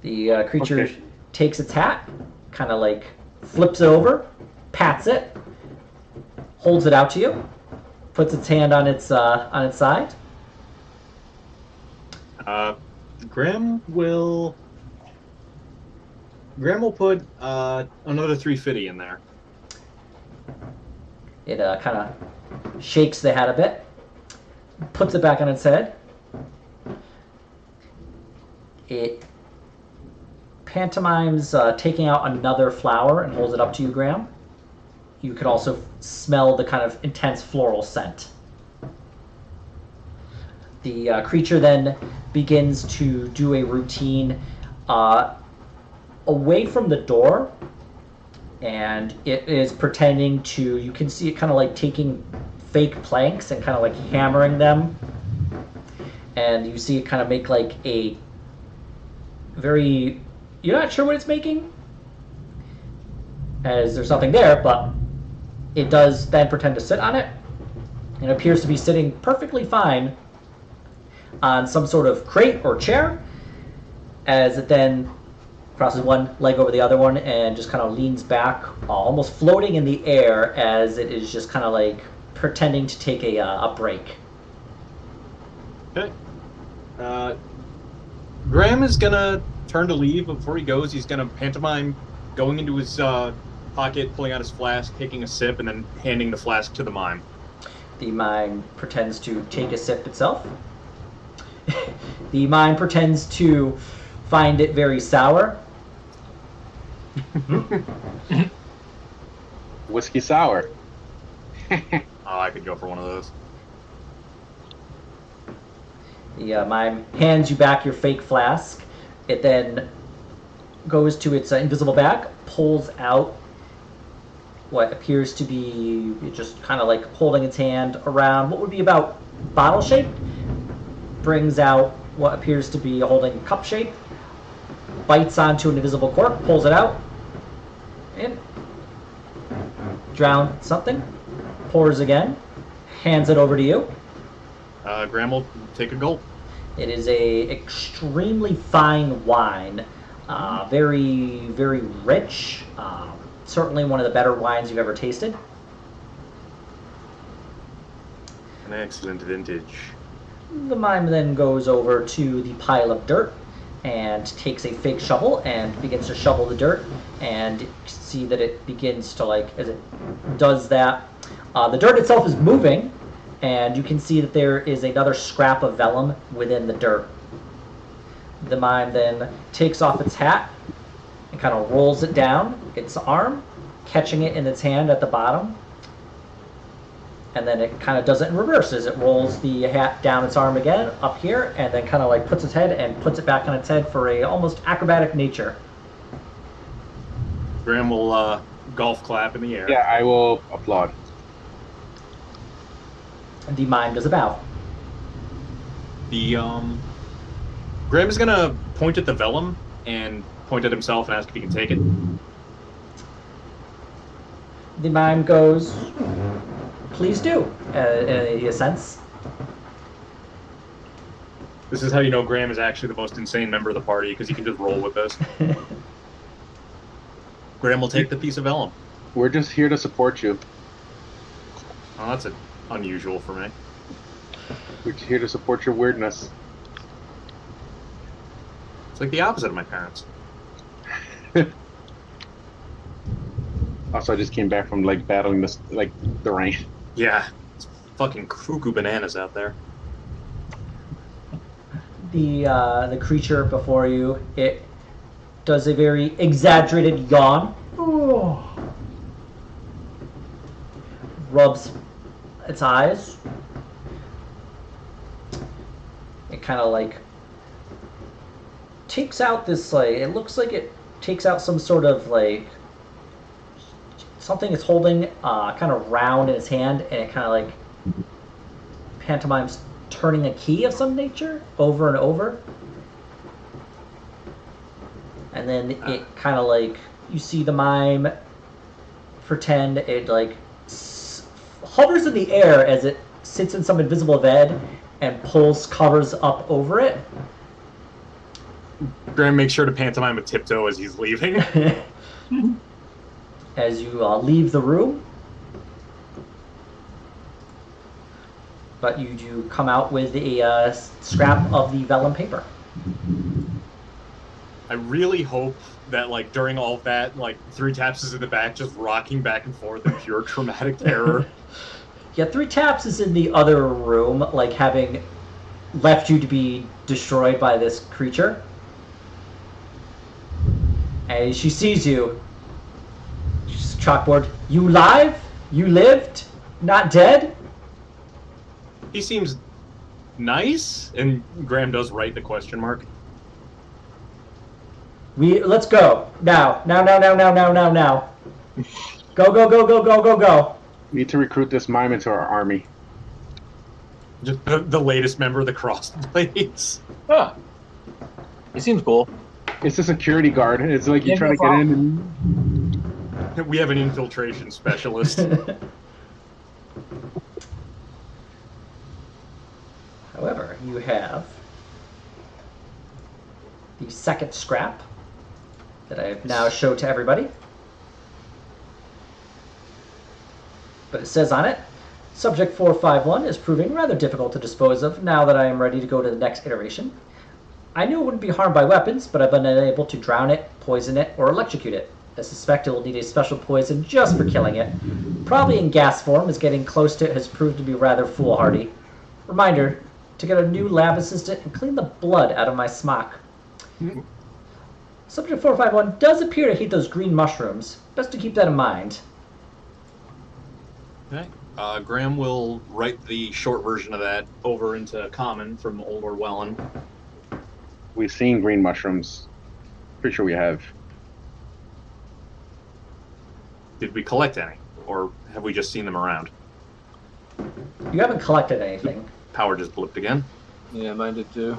Speaker 1: The creature takes its hat, kind of like flips it over, pats it, holds it out to you, puts its hand on its side.
Speaker 2: Graham will put another 350 in there.
Speaker 1: It kind of shakes the hat a bit, puts it back on its head. It pantomimes taking out another flower and holds it up to you, Graham. You can also smell the kind of intense floral scent. The creature then begins to do a routine away from the door, and it is pretending to, you can see it kind of like taking fake planks and kind of like hammering them, and you see it kind of make like a very, you're not sure what it's making, as there's nothing there, but it does then pretend to sit on it, and appears to be sitting perfectly fine on some sort of crate or chair, as it then crosses one leg over the other one and just kind of leans back, almost floating in the air, as it is just kind of like pretending to take a break.
Speaker 2: Okay. Graham is gonna turn to leave, but before he goes, he's gonna pantomime going into his pocket, pulling out his flask, taking a sip, and then handing the flask to the mime.
Speaker 1: The mime pretends to take a sip itself. The mime pretends to find it very sour.
Speaker 4: Whiskey sour.
Speaker 2: Oh, I could go for one of those.
Speaker 1: The mime hands you back your fake flask. It then goes to its invisible bag, pulls out what appears to be just kind of like holding its hand around what would be about bottle shape, brings out what appears to be holding cup shape, bites onto an invisible cork, pulls it out, and drown something, pours again, hands it over to you.
Speaker 2: Graham will take a gulp.
Speaker 1: It is a extremely fine wine, very, very rich. Certainly one of the better wines you've ever tasted.
Speaker 2: An excellent vintage.
Speaker 1: The mime then goes over to the pile of dirt and takes a fake shovel and begins to shovel the dirt, and you see that it begins to, like, as it does that, the dirt itself is moving, and you can see that there is another scrap of vellum within the dirt. The mime then takes off its hat and kind of rolls it down its arm, catching it in its hand at the bottom. And then it kind of does it in reverse as it rolls the hat down its arm again, up here, and then kind of like puts its head and puts it back on its head for a almost acrobatic nature.
Speaker 2: Graham will golf clap in the air.
Speaker 4: Yeah, I will applaud.
Speaker 1: The mime does a bow.
Speaker 2: The Graham is gonna point at the vellum and point at himself and ask if he can take it.
Speaker 1: The mime goes, "Please do," in a sense.
Speaker 2: This is how you know Graham is actually the most insane member of the party, because he can just roll with this. Graham will take the piece of vellum.
Speaker 4: We're just here to support you.
Speaker 2: Oh, that's unusual for me.
Speaker 4: We're just here to support your weirdness.
Speaker 2: It's like the opposite of my parents.
Speaker 4: Also, I just came back from like battling this, like the rain.
Speaker 2: Yeah, it's fucking cuckoo bananas out there.
Speaker 1: The creature before you, it does a very exaggerated yawn. Rubs its eyes. It kind of like takes out this, like, it looks like it takes out some sort of like something it's holding kind of round in its hand, and it kind of like pantomimes turning a key of some nature over and over. And then it kind of like, you see the mime pretend it like hovers in the air as it sits in some invisible bed and pulls covers up over it.
Speaker 2: Graham makes sure to pantomime a tiptoe as he's leaving.
Speaker 1: As you leave the room, but you do come out with a scrap of the vellum paper.
Speaker 2: I really hope that, like, during all of that, like, 3 taps is in the back, just rocking back and forth in pure traumatic terror.
Speaker 1: Yeah, 3 taps is in the other room, like having left you to be destroyed by this creature. As she sees you, she's chalkboard. You live? You lived? Not dead?
Speaker 2: He seems nice, and Graham does write the question mark.
Speaker 1: Let's go now. Now. Go.
Speaker 4: We need to recruit this mime into our army.
Speaker 2: Just the latest member of the Crossblades.
Speaker 3: Huh. He seems cool.
Speaker 4: It's a security guard. It's like you try to get in and...
Speaker 2: We have an infiltration specialist.
Speaker 1: However, you have the second scrap that I have now showed to everybody. But it says on it, Subject 451 is proving rather difficult to dispose of now that I am ready to go to the next iteration. I knew it wouldn't be harmed by weapons, but I've been unable to drown it, poison it, or electrocute it. I suspect it will need a special poison just for killing it. Probably in gas form, as getting close to it has proved to be rather foolhardy. Reminder, to get a new lab assistant and clean the blood out of my smock. Subject 451 does appear to hate those green mushrooms. Best to keep that in mind.
Speaker 2: Okay. Graham will write the short version of that over into Common from Old Orwellon.
Speaker 4: We've seen green mushrooms. Pretty sure we have.
Speaker 2: Did we collect any? Or have we just seen them around?
Speaker 1: You haven't collected anything.
Speaker 2: Power just blipped again.
Speaker 3: Yeah, mine did too.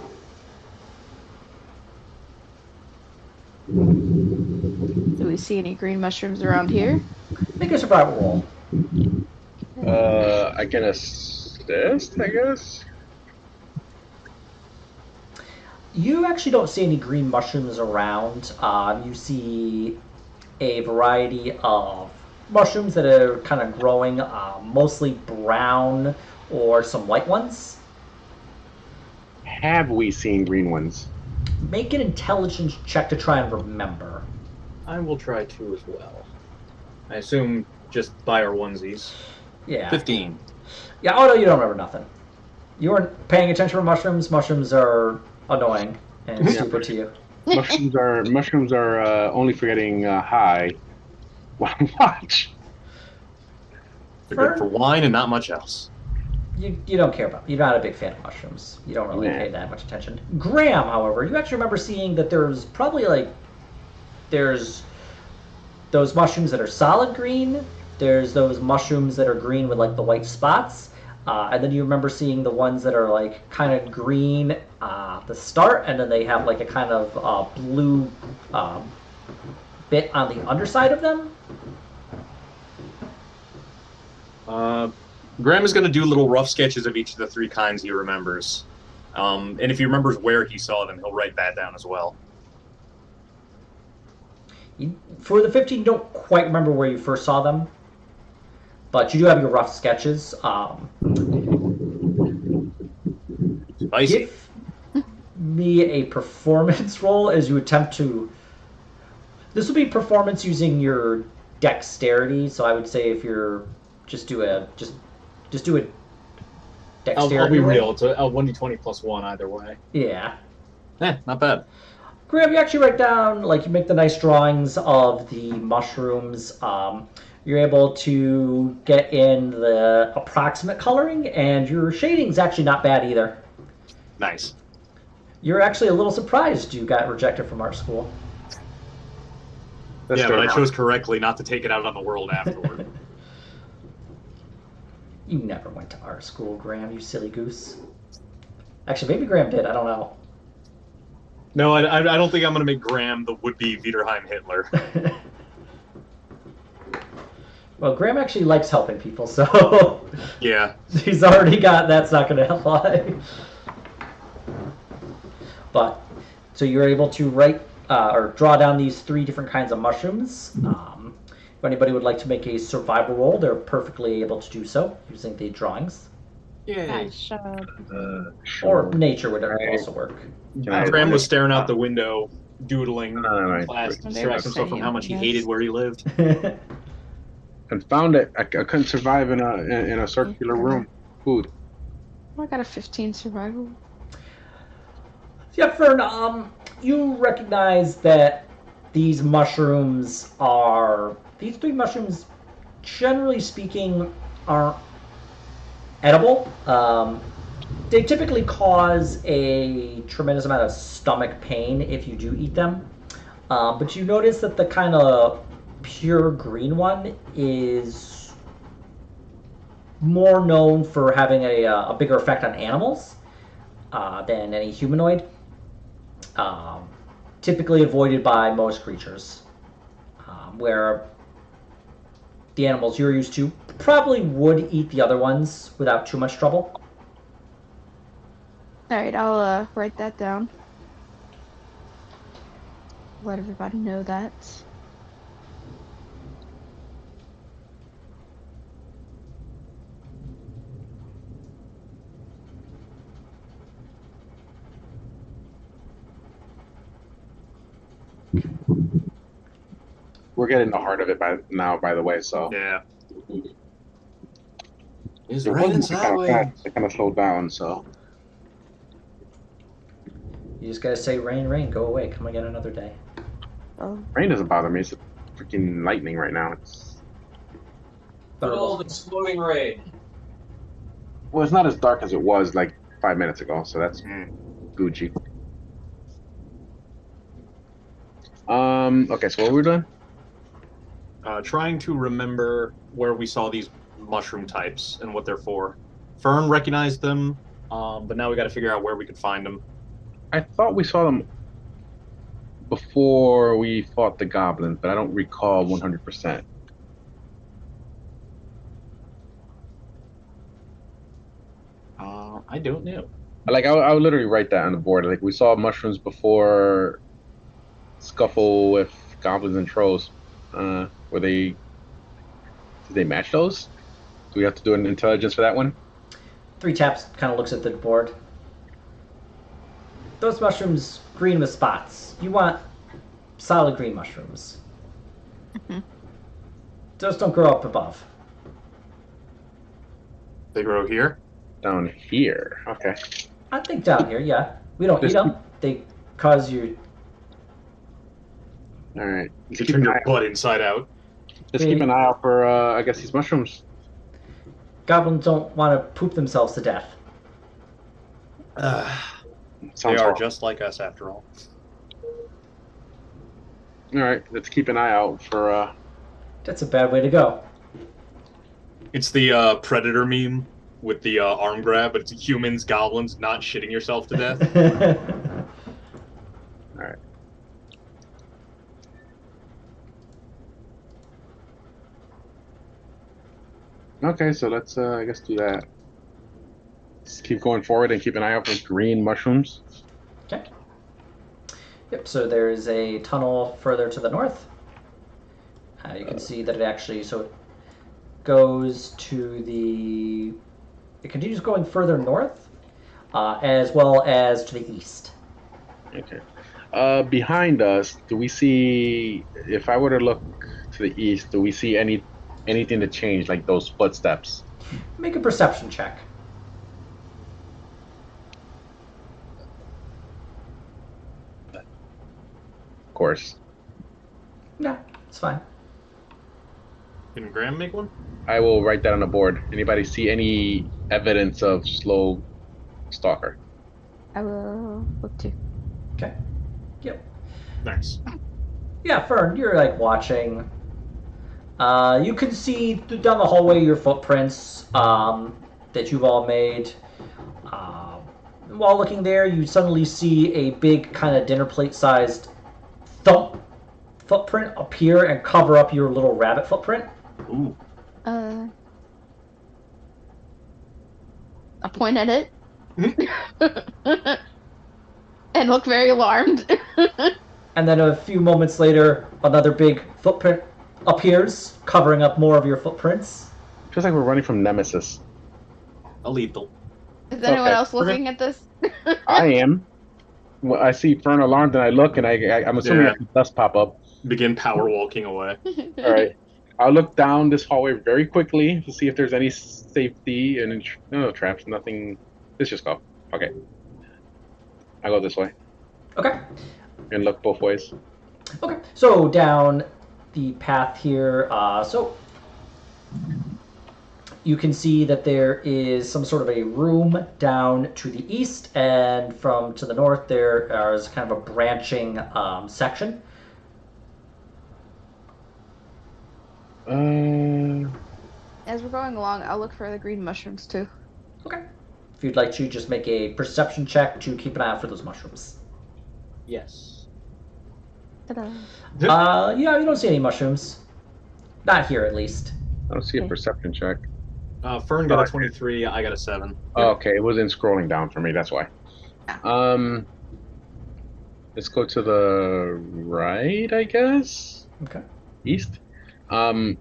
Speaker 5: Do we see any green mushrooms around here?
Speaker 1: Make a survival roll.
Speaker 4: I can assist, I guess.
Speaker 1: You actually don't see any green mushrooms around. You see a variety of mushrooms that are kind of growing, mostly brown or some white ones.
Speaker 4: Have we seen green ones?
Speaker 1: Make an intelligence check to try and remember.
Speaker 2: I will try to as well. I assume just by our onesies.
Speaker 1: Yeah.
Speaker 2: 15.
Speaker 1: Yeah, oh no, you don't remember nothing. You weren't paying attention to mushrooms. Mushrooms are annoying and stupid to you.
Speaker 4: Mushrooms are only for getting high. Watch.
Speaker 2: They're good for wine and not much else.
Speaker 1: You don't care about. You're not a big fan of mushrooms. You don't really
Speaker 4: Nah.
Speaker 1: pay that much attention. Graham, however, you actually remember seeing that there's probably there's those mushrooms that are solid green. There's those mushrooms that are green with like the white spots. And then you remember seeing the ones that are like kind of green at the start, and then they have like a kind of blue bit on the underside of them.
Speaker 2: Graham is going to do little rough sketches of each of the three kinds he remembers. And if he remembers where he saw them, he'll write that down as well.
Speaker 1: For the 15, you don't quite remember where you first saw them, but you do have your rough sketches.
Speaker 2: Spicy.
Speaker 1: Give me a performance roll as you attempt to... This will be performance using your dexterity, so I would say if you're... Just do a dexterity.
Speaker 2: I'll be
Speaker 1: roll.
Speaker 2: real. It's a 1d20 plus 1 either way.
Speaker 1: Yeah.
Speaker 2: Not bad.
Speaker 1: Graham, you actually write down, like, you make the nice drawings of the mushrooms. You're able to get in the approximate coloring, and your shading's actually not bad either.
Speaker 2: Nice.
Speaker 1: You're actually a little surprised you got rejected from art school.
Speaker 4: That's
Speaker 2: yeah, but I
Speaker 4: fair.
Speaker 2: chose correctly not to take it out on the world afterward.
Speaker 1: You never went to art school, Graham, you silly goose. Actually, maybe Graham did, I don't know.
Speaker 2: No, I don't think I'm going to make Graham the would-be Viderheim Hitler.
Speaker 1: Well, Graham actually likes helping people, so
Speaker 2: Yeah.
Speaker 1: he's already got that's not going to apply. But, so you're able to write or draw down these three different kinds of mushrooms. If anybody would like to make a survival roll, they're perfectly able to do so using the drawings.
Speaker 2: Yay.
Speaker 5: Nice job.
Speaker 1: Or nature would
Speaker 4: Right.
Speaker 1: also work.
Speaker 2: Graham was staring out the window, doodling in
Speaker 4: Alright.
Speaker 2: class to
Speaker 5: They
Speaker 2: distract
Speaker 5: were
Speaker 2: himself from how much he
Speaker 5: saying,
Speaker 2: hated
Speaker 5: yes.
Speaker 2: where he lived.
Speaker 4: And found it. I couldn't survive in a circular room. Food.
Speaker 5: I got a 15 survival.
Speaker 1: Yeah, Fern, you recognize that these three mushrooms, generally speaking, aren't edible. They typically cause a tremendous amount of stomach pain if you do eat them. But you notice that the kind of pure green one is more known for having a bigger effect on animals than any humanoid. Typically avoided by most creatures, where the animals you're used to probably would eat the other ones without too much trouble.
Speaker 5: Alright, I'll write that down. Let everybody know that.
Speaker 4: We're getting the heart of it by the way. So
Speaker 2: Yeah. It's
Speaker 4: it
Speaker 2: raining
Speaker 4: wasn't kind of
Speaker 2: sideways.
Speaker 4: fast. It kind of slowed down. So
Speaker 1: You just gotta say, rain, rain, go away. Come again another day.
Speaker 5: Oh,
Speaker 4: rain doesn't bother me. It's freaking lightning right now. It's
Speaker 3: Cold exploding rain.
Speaker 4: well, it's not as dark as it was like 5 minutes ago. So that's Gucci. Okay, so what were we doing?
Speaker 2: Trying to remember where we saw these mushroom types and what they're for. Fern recognized them, but now we got to figure out where we could find them.
Speaker 4: I thought we saw them before we fought the goblins, but I don't recall 100%.
Speaker 2: I don't know.
Speaker 4: Like I would literally write that on the board. Like we saw mushrooms before scuffle with goblins and trolls. Did they match those? Do we have to do an intelligence for that one?
Speaker 1: 3 taps, kind of looks at the board. Those mushrooms, green with spots. You want solid green mushrooms. Those don't grow up above.
Speaker 2: They grow here?
Speaker 4: Down here. Okay.
Speaker 1: I think down here, yeah. We don't eat
Speaker 4: Just
Speaker 1: them. They cause you.
Speaker 4: All right.
Speaker 2: You turn your butt inside out.
Speaker 4: Just keep an eye out for, I guess, these mushrooms.
Speaker 1: Goblins don't want to poop themselves to death.
Speaker 2: They
Speaker 4: Sounds
Speaker 2: are
Speaker 4: horrible.
Speaker 2: just like us, after all.
Speaker 4: All right. Let's keep an eye out for.
Speaker 1: That's a bad way to go.
Speaker 2: It's the Predator meme with the arm grab, but it's humans, goblins, not shitting yourself to death.
Speaker 4: All right. Okay, so let's, I guess, do that. Just keep going forward and keep an eye out for green mushrooms.
Speaker 1: Okay. Yep, so there's a tunnel further to the north. You can see that it actually, so it goes to the, it continues going further north, as well as to the east.
Speaker 4: Okay. Behind us, do we see, if I were to look to the east, do we see anything to change, like those footsteps?
Speaker 1: Make a perception check.
Speaker 4: Of course.
Speaker 1: Yeah, it's fine.
Speaker 2: Can Graham make one?
Speaker 4: I will write that on the board. Anybody see any evidence of slow stalker?
Speaker 5: I will look too.
Speaker 1: Okay. Yep.
Speaker 2: Nice.
Speaker 1: Yeah, Fern, you're like watching. You can see down the hallway your footprints that you've all made. While looking there, you suddenly see a big kind of dinner plate sized thump footprint appear and cover up your little rabbit footprint.
Speaker 2: Ooh.
Speaker 5: I point at it. And look very alarmed.
Speaker 1: And then a few moments later, another big footprint appears, covering up more of your footprints.
Speaker 4: Feels like we're running from Nemesis.
Speaker 2: A lethal.
Speaker 5: Is anyone
Speaker 4: Okay.
Speaker 5: else looking at this?
Speaker 4: I am. Well, I see Fern alarmed and I look and I'm assuming
Speaker 2: Yeah.
Speaker 4: I see dust pop up.
Speaker 2: Begin power walking away.
Speaker 4: All right. I'll look down this hallway very quickly to see if there's any safety and no traps, nothing. Let's just go. Okay. I go this way
Speaker 1: Okay.
Speaker 4: and look both ways.
Speaker 1: Okay, so down the path here, so you can see that there is some sort of a room down to the east, and from to the north there is kind of a branching section.
Speaker 5: As we're going along, I'll look for the green mushrooms too.
Speaker 1: Okay. If you'd like to, just make a perception check to keep an eye out for those mushrooms.
Speaker 2: Yes.
Speaker 5: Ta-da.
Speaker 1: Yeah, you don't see any mushrooms. Not here, at least.
Speaker 4: I don't see a
Speaker 5: Okay.
Speaker 4: perception check.
Speaker 2: Fern got a 23. I got a 7.
Speaker 4: Oh, okay, it wasn't scrolling down for me. That's why.
Speaker 5: Yeah.
Speaker 4: Let's go to the right, I guess.
Speaker 1: Okay.
Speaker 4: East. Can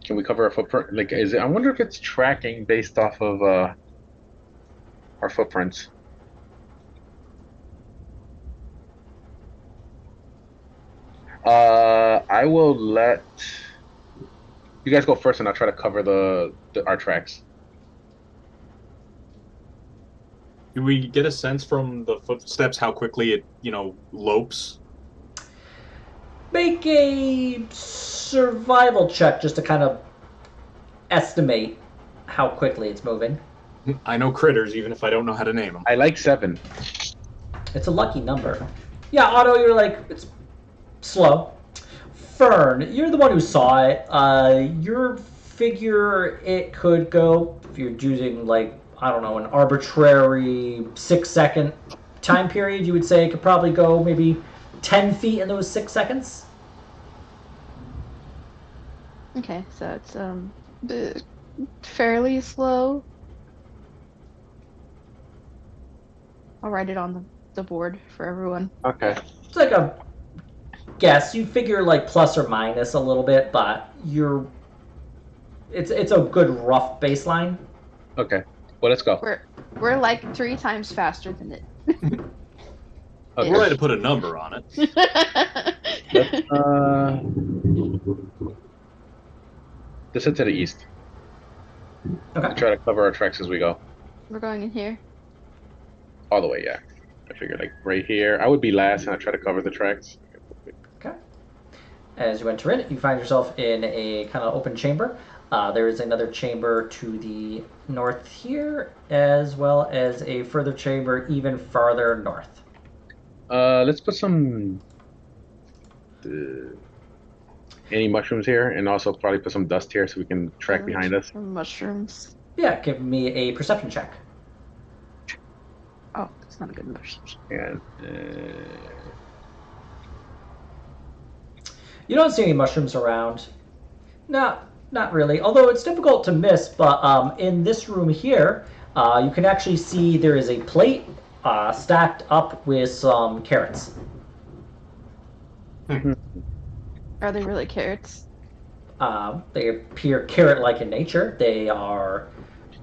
Speaker 4: we cover our footprint? Like, is it? I wonder if it's tracking based off of our footprints. I will let you guys go first, and I'll try to cover our tracks.
Speaker 2: Do we get a sense from the footsteps how quickly it, lopes?
Speaker 1: Make a survival check just to kind of estimate how quickly it's moving.
Speaker 2: I know critters, even if I don't know how to name them.
Speaker 4: I like 7.
Speaker 1: It's a lucky number. Yeah, Otto, you're like, it's slow. Fern, you're the one who saw it. Your figure, it could go, if you're using, like, I don't know, an arbitrary 6-second time period, you would say it could probably go maybe 10 feet in those 6 seconds.
Speaker 5: Okay, so it's fairly slow. I'll write it on the board for everyone.
Speaker 4: Okay.
Speaker 1: It's like a guess. You figure like plus or minus a little bit, but it's a good rough baseline.
Speaker 4: Okay. Well, let's go.
Speaker 5: We're like 3 times faster than it.
Speaker 4: Okay.
Speaker 2: We're right to put a number on it.
Speaker 4: Let's head to the east.
Speaker 1: Okay.
Speaker 4: Try to cover our tracks as we go.
Speaker 5: We're going in here.
Speaker 4: All the way, yeah. I figure like right here. I would be last, and I try to cover the tracks.
Speaker 1: Okay. As you enter in, you find yourself in a kind of open chamber. There is another chamber to the north here, as well as a further chamber even farther north.
Speaker 4: Let's put some any mushrooms here, and also probably put some dust here so we can track behind us.
Speaker 5: Mushrooms.
Speaker 1: Yeah, give me a perception check.
Speaker 5: Oh, it's not a good mushroom.
Speaker 4: And
Speaker 1: You don't see any mushrooms around. Not really. Although it's difficult to miss, but in this room here, you can actually see there is a plate stacked up with some carrots.
Speaker 5: Are they really carrots?
Speaker 1: They appear carrot-like in nature. They are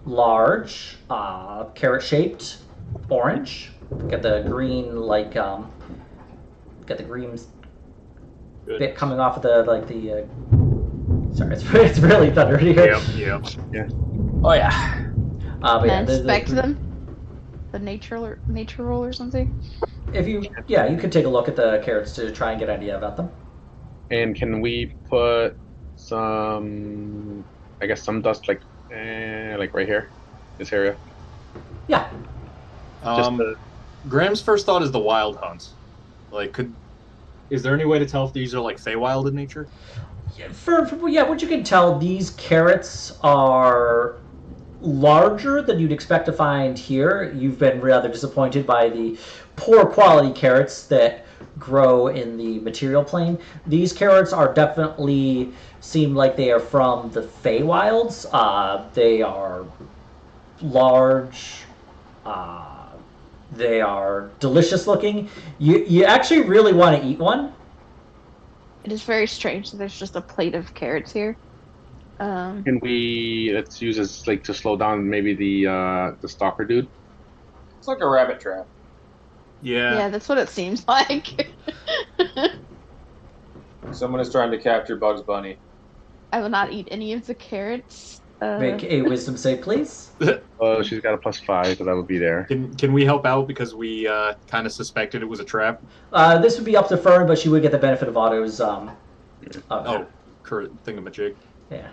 Speaker 1: large, carrot-shaped, orange. Got the green, like, got the green
Speaker 2: Good.
Speaker 1: bit coming off of sorry, it's really thundery here.
Speaker 2: Yep.
Speaker 3: Oh yeah.
Speaker 1: But
Speaker 5: Can I
Speaker 1: yeah,
Speaker 5: inspect them? The nature roll or something?
Speaker 1: you could take a look at the carrots to try and get an idea about them.
Speaker 4: And can we put some, I guess, some dust like right here, this area?
Speaker 1: Yeah.
Speaker 2: Graham's first thought is the wild hunts. Like, is there any way to tell if these are like Feywild in nature?
Speaker 1: What you can tell, these carrots are larger than you'd expect to find here. You've been rather disappointed by the poor quality carrots that grow in the material plane. These carrots are definitely seem like they are from the Feywilds. They are large. They are delicious looking. You actually really want to eat one.
Speaker 5: It is very strange that there's just a plate of carrots here.
Speaker 4: Can we let's use this like to slow down maybe the stalker dude?
Speaker 3: It's like a rabbit trap.
Speaker 5: Yeah, that's what it seems like.
Speaker 3: Someone is trying to capture Bugs Bunny.
Speaker 5: I will not eat any of the carrots.
Speaker 1: Make a wisdom save, please.
Speaker 4: Oh, she's got a +5, so that would be there.
Speaker 2: Can we help out because we kind of suspected it was a trap?
Speaker 1: This would be up to Fern, but she would get the benefit of Otto's.
Speaker 2: Current thingamajig.
Speaker 1: Yeah.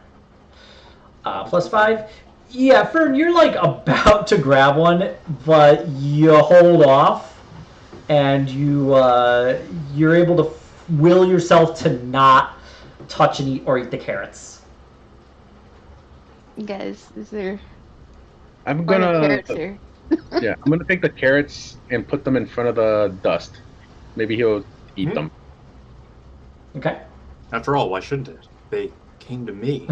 Speaker 1: +5. Yeah, Fern, you're like about to grab one, but you hold off, and you're able to will yourself to not touch and eat or eat the carrots.
Speaker 5: Guys, is there
Speaker 4: I'm
Speaker 5: line of
Speaker 4: gonna
Speaker 5: carrots here?
Speaker 4: yeah, I'm gonna take the carrots and put them in front of the dust. Maybe he'll eat them.
Speaker 1: Okay.
Speaker 2: After all, why shouldn't it? They came to me.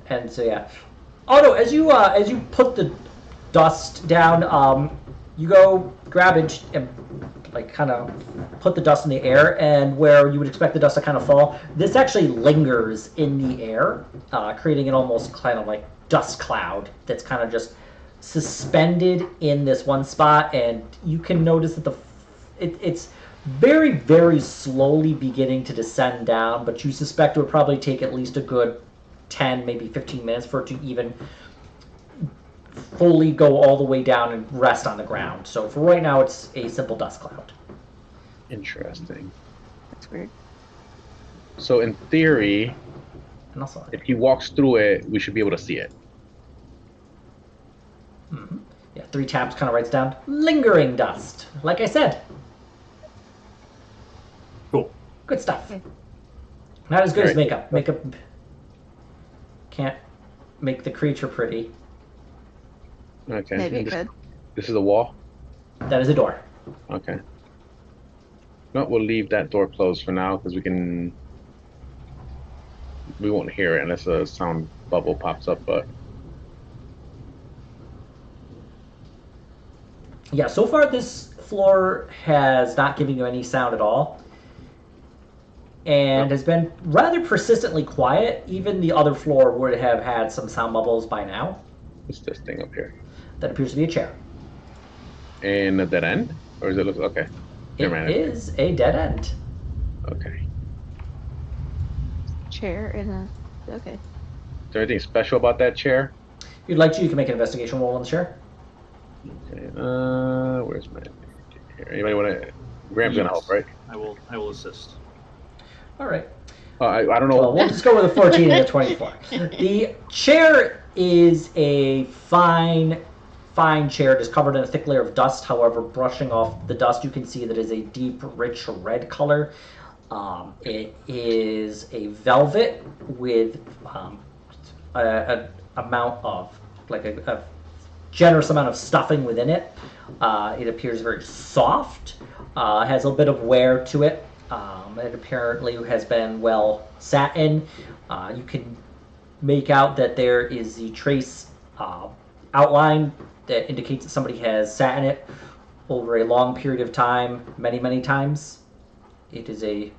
Speaker 1: And so yeah, Otto, as you put the dust down, you go grab it and like kind of put the dust in the air, and where you would expect the dust to kind of fall, this actually lingers in the air, creating an almost kind of like dust cloud that's kind of just suspended in this one spot, and you can notice that it's very, very slowly beginning to descend down, but you suspect it would probably take at least a good 10, maybe 15 minutes for it to even fully go all the way down and rest on the ground. So for right now, it's a simple dust cloud.
Speaker 4: Interesting.
Speaker 5: That's weird.
Speaker 4: So in theory,
Speaker 1: And also,
Speaker 4: if he walks through it, we should be able to see it.
Speaker 1: yeah, 3 taps kind of writes down lingering dust. Like I said,
Speaker 2: Cool.
Speaker 1: good stuff.
Speaker 5: Okay.
Speaker 1: Not as good as
Speaker 4: Very
Speaker 1: makeup. Makeup can't make the creature pretty.
Speaker 4: Okay.
Speaker 5: Maybe it
Speaker 4: this,
Speaker 5: could.
Speaker 4: this is a wall?
Speaker 1: That is a door.
Speaker 4: Okay. No, we'll leave that door closed for now because we won't hear it unless a sound bubble pops up, but
Speaker 1: Yeah, so far this floor has not given you any sound at all, and has been rather persistently quiet. Even the other floor would have had some sound bubbles by now.
Speaker 4: what's this thing up here?
Speaker 1: That appears to be a chair.
Speaker 4: And a dead end? Or is it look okay?
Speaker 1: It
Speaker 4: Never mind.
Speaker 1: is a dead end.
Speaker 4: Okay.
Speaker 5: Chair and a. Okay.
Speaker 4: Is there anything special about that chair?
Speaker 1: If you'd like to, you can make an investigation roll on the chair.
Speaker 4: Okay. Where's my here? Anybody want to? Graham's gonna help, right?
Speaker 2: I will assist.
Speaker 1: All right.
Speaker 4: I don't know.
Speaker 1: Well, we'll just go with a 14 and a 24. The chair is a fine chair, just covered in a thick layer of dust. However, brushing off the dust, you can see that it is a deep, rich red color. It is a velvet with a amount of, like a generous amount of stuffing within it. It appears very soft, has a bit of wear to it. It apparently has been well sat in. You can make out that there is the trace outline that indicates that somebody has sat in it over a long period of time, many, many times. It is a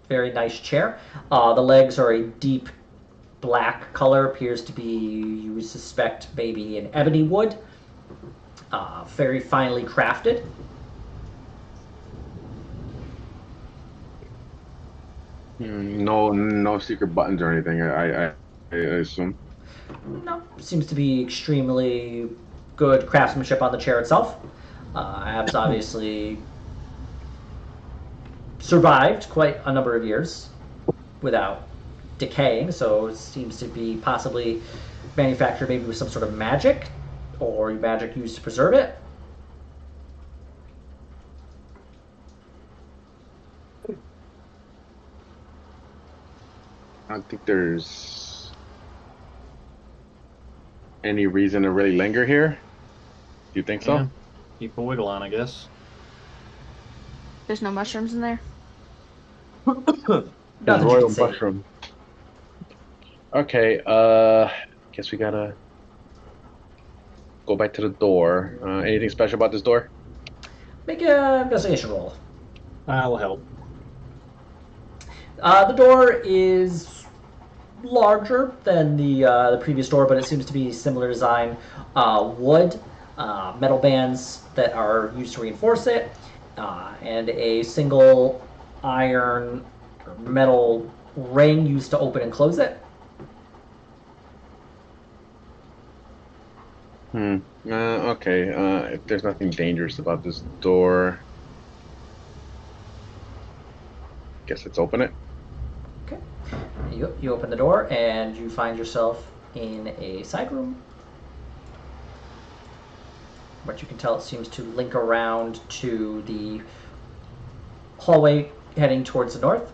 Speaker 1: very nice chair. The legs are a deep black color, appears to be, you would suspect, maybe an ebony wood. Very finely crafted.
Speaker 4: No secret buttons or anything. I assume.
Speaker 1: No, seems to be extremely good craftsmanship on the chair itself. Abs obviously survived quite a number of years without decaying, so it seems to be possibly manufactured maybe with some sort of magic, or magic used to preserve it.
Speaker 4: I don't think there's any reason to really linger here. Do you think so?
Speaker 2: Yeah. Keep a wiggle on, I guess.
Speaker 5: There's no mushrooms in there.
Speaker 1: Not that you
Speaker 4: Royal
Speaker 1: can see.
Speaker 4: mushroom. Okay, guess we gotta go back to the door. Anything special about this door?
Speaker 1: Make an investigation roll.
Speaker 2: I'll help.
Speaker 1: The door is larger than the previous door, but it seems to be similar design. Wood, metal bands that are used to reinforce it, and a single iron or metal ring used to open and close it.
Speaker 4: Okay. If there's nothing dangerous about this door, guess let's open it.
Speaker 1: Okay. You open the door and you find yourself in a side room. But you can tell it seems to link around to the hallway heading towards the north.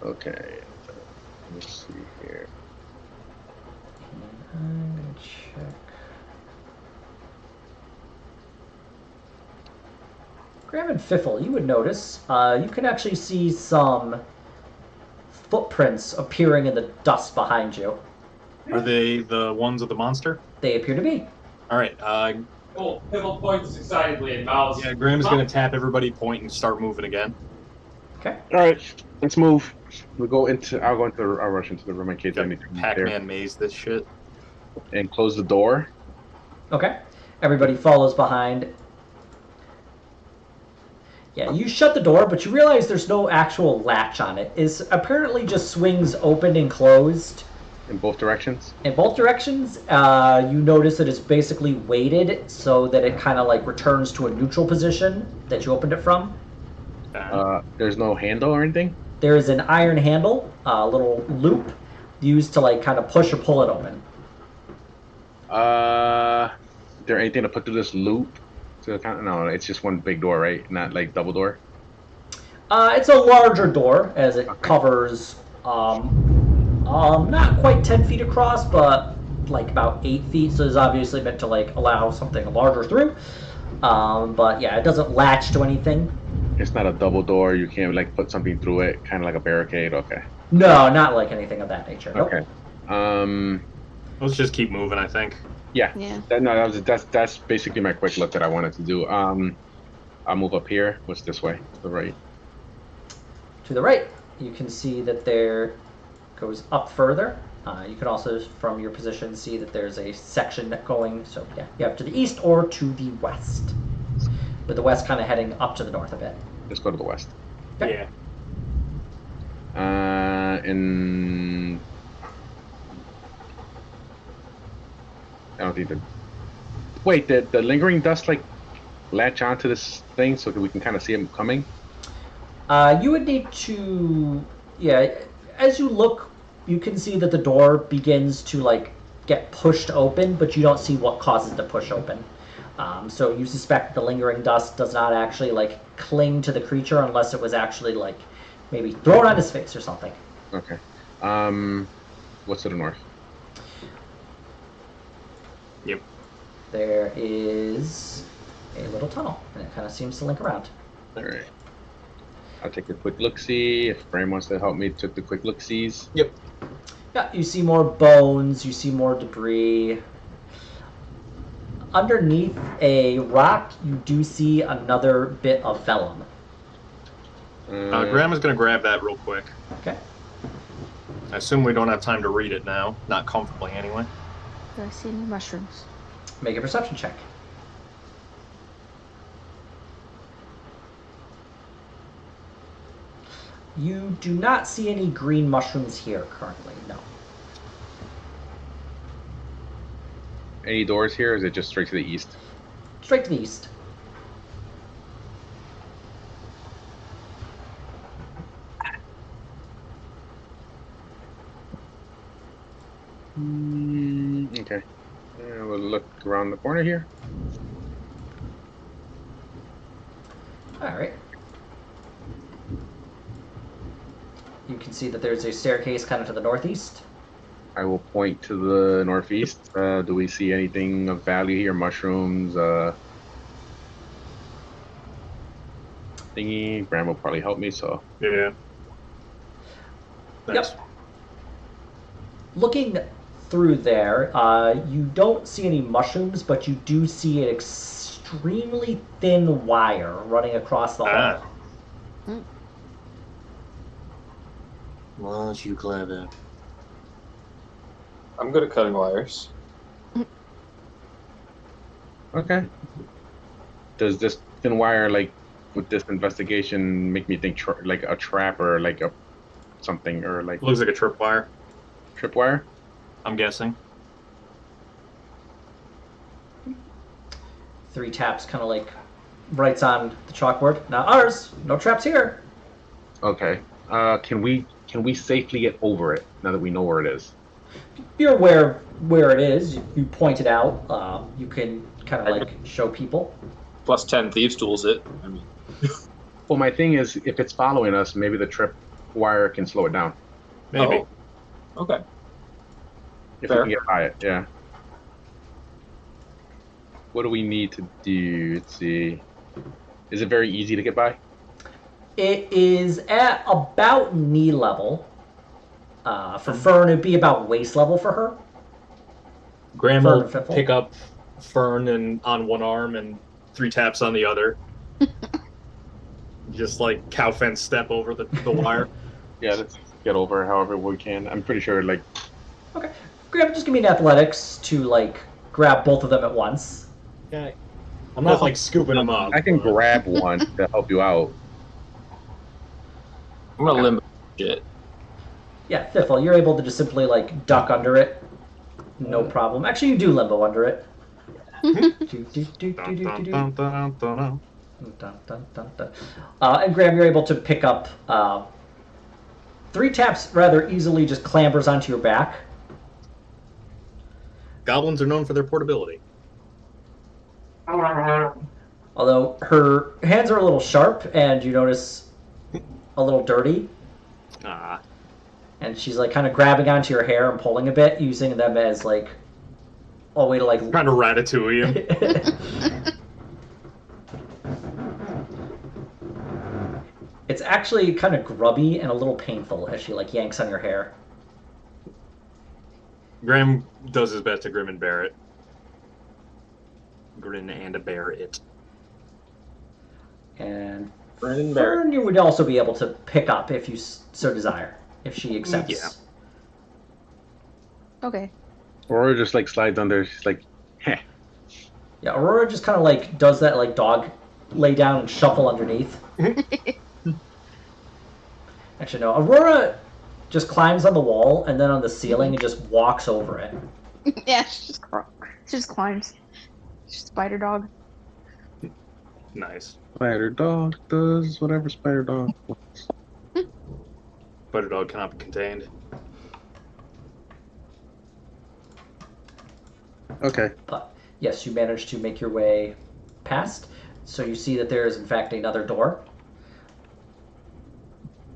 Speaker 4: Okay. Let's see here.
Speaker 1: I'm gonna check. Graham and Fiffle, you would notice you can actually see some footprints appearing in the dust behind you.
Speaker 2: Are they the ones of the monster?
Speaker 1: They appear to be.
Speaker 2: All right.
Speaker 6: Cool. Pibble points excitedly and mouths.
Speaker 2: Yeah, Graham's gonna tap everybody, point, and start moving again.
Speaker 1: Okay.
Speaker 4: All right, let's move. I'll rush into the room in case anything there,
Speaker 2: Pac-Man maze this shit.
Speaker 4: and close the door.
Speaker 1: Okay. Everybody follows behind. Yeah, you shut the door, but you realize there's no actual latch on it. It apparently just swings open and closed
Speaker 4: In both directions.
Speaker 1: in both directions. You notice that it's basically weighted so that it kind of like returns to a neutral position that you opened it from.
Speaker 4: There's no handle or anything.
Speaker 1: There is an iron handle, a little loop, used to like kind of push or pull it open.
Speaker 4: Is there anything to put through this loop? No, it's just one big door, right? Not like double door.
Speaker 1: It's a larger door as it covers not quite 10 feet across, but like about 8 feet. So it's obviously meant to like allow something larger through. But yeah, it doesn't latch to anything.
Speaker 4: It's not a double door. You can't like put something through it, kind of like a barricade. Okay.
Speaker 1: No, not like anything of that nature. Nope.
Speaker 4: Okay.
Speaker 2: Let's just keep moving, I think.
Speaker 4: Yeah.
Speaker 5: Yeah.
Speaker 4: That's basically my quick look that I wanted to do. I'll move up here. What's this way? To the right.
Speaker 1: To the right, you can see that there goes up further. You can also, from your position, see that there's a section going. So yeah, you have to the east or to the west. With the west kind of heading up to the north a bit.
Speaker 4: Let's go to the west.
Speaker 1: Okay.
Speaker 2: Yeah.
Speaker 4: And I don't think that. Wait, the lingering dust like latch onto this thing so that we can kind of see him coming.
Speaker 1: You would need to, yeah. As you look, you can see that the door begins to like get pushed open, but you don't see what causes the push open. So you suspect the lingering dust does not actually like cling to the creature unless it was actually like maybe thrown on his face or something.
Speaker 4: Okay. What's to the north?
Speaker 2: Yep.
Speaker 1: There is a little tunnel, and it kind of seems to link around.
Speaker 4: All right. I'll take a quick look-see. If Bram wants to help me, took the quick look-sees.
Speaker 2: Yep.
Speaker 1: Yeah, you see more bones, you see more debris. Underneath a rock, you do see another bit of vellum.
Speaker 2: Grandma's gonna grab that real quick.
Speaker 1: Okay.
Speaker 2: I assume we don't have time to read it now. Not comfortably, anyway.
Speaker 5: Do I see any mushrooms?
Speaker 1: Make a perception check. You do not see any green mushrooms here currently, no.
Speaker 4: Any doors here? Or is it just straight to the east?
Speaker 1: Straight to the east.
Speaker 4: Okay. We'll look around the corner here.
Speaker 1: Alright. You can see that there's a staircase kind of to the northeast.
Speaker 4: I will point to the northeast. Do we see anything of value here? Mushrooms, thingy. Bram will probably help me, so.
Speaker 2: Yeah. Nice.
Speaker 1: Yep. Looking through there, you don't see any mushrooms, but you do see an extremely thin wire running across the hall.
Speaker 2: Well, you clever.
Speaker 3: I'm good at cutting wires.
Speaker 4: Okay. Does this thin wire, like, would this investigation make me think like a trap or like a something or like
Speaker 2: Looks like a tripwire,
Speaker 4: tripwire?
Speaker 2: I'm guessing.
Speaker 1: 3 taps kind of like writes on the chalkboard. Not ours. No traps here.
Speaker 4: Okay. Can we safely get over it now that we know where it is?
Speaker 1: You're aware where it is. You point it out. You can kind of like show people.
Speaker 3: Plus 10 thieves tools it. I mean,
Speaker 4: Well, my thing is, if it's following us, maybe the tripwire can slow it down.
Speaker 2: Maybe.
Speaker 3: Oh, okay.
Speaker 4: If
Speaker 3: Fair.
Speaker 4: we can get by it, yeah. What do we need to do? Let's see. Is it very easy to get by?
Speaker 1: It is at about knee level. For Fern, it'd be about waist level for her.
Speaker 2: Graham
Speaker 1: Fern
Speaker 2: will
Speaker 1: and Fiffle.
Speaker 2: pick up Fern and on one arm and 3 taps on the other. Just like cow fence step over the wire.
Speaker 4: Yeah, let's get over however we can. I'm pretty sure, like,
Speaker 1: Okay. Graham, just give me an athletics to like grab both of them at once.
Speaker 2: Okay. I'm not like scooping them up.
Speaker 4: I can grab one to help you out.
Speaker 3: I'm gonna limbo shit.
Speaker 1: Yeah, Fiffle, you're able to just simply like duck under it. No problem. Actually, you do limbo under it.
Speaker 2: Dun, dun, dun, dun, dun.
Speaker 1: Dun, dun, dun, dun. And Graham, you're able to pick up 3 taps rather easily, just clambers onto your back.
Speaker 2: Goblins are known for their portability.
Speaker 1: Although her hands are a little sharp, and you notice a little dirty.
Speaker 2: Ah.
Speaker 1: And she's like kind of grabbing onto your hair and pulling a bit, using them as like a way to like.
Speaker 2: Trying to ratatouille him.
Speaker 1: It's actually kind of grubby and a little painful as she like yanks on your hair.
Speaker 2: Graham does his best to grin and bear it. Grin and bear it.
Speaker 1: And
Speaker 3: Brandon Barrett.
Speaker 1: Fern, you would also be able to pick up if you so desire, if she accepts.
Speaker 2: Yeah.
Speaker 5: Okay.
Speaker 4: Or just like slides under. She's like, heh.
Speaker 1: Yeah, Aurora just kind of like does that like dog lay down and shuffle underneath. Actually, no. Aurora just climbs on the wall and then on the ceiling and just walks over it.
Speaker 5: Yeah, she just climbs. She's a spider dog.
Speaker 2: Nice.
Speaker 4: Spider dog does whatever spider dog wants.
Speaker 2: Spider dog cannot be contained.
Speaker 4: Okay.
Speaker 1: But yes, you manage to make your way past. So you see that there is in fact another door.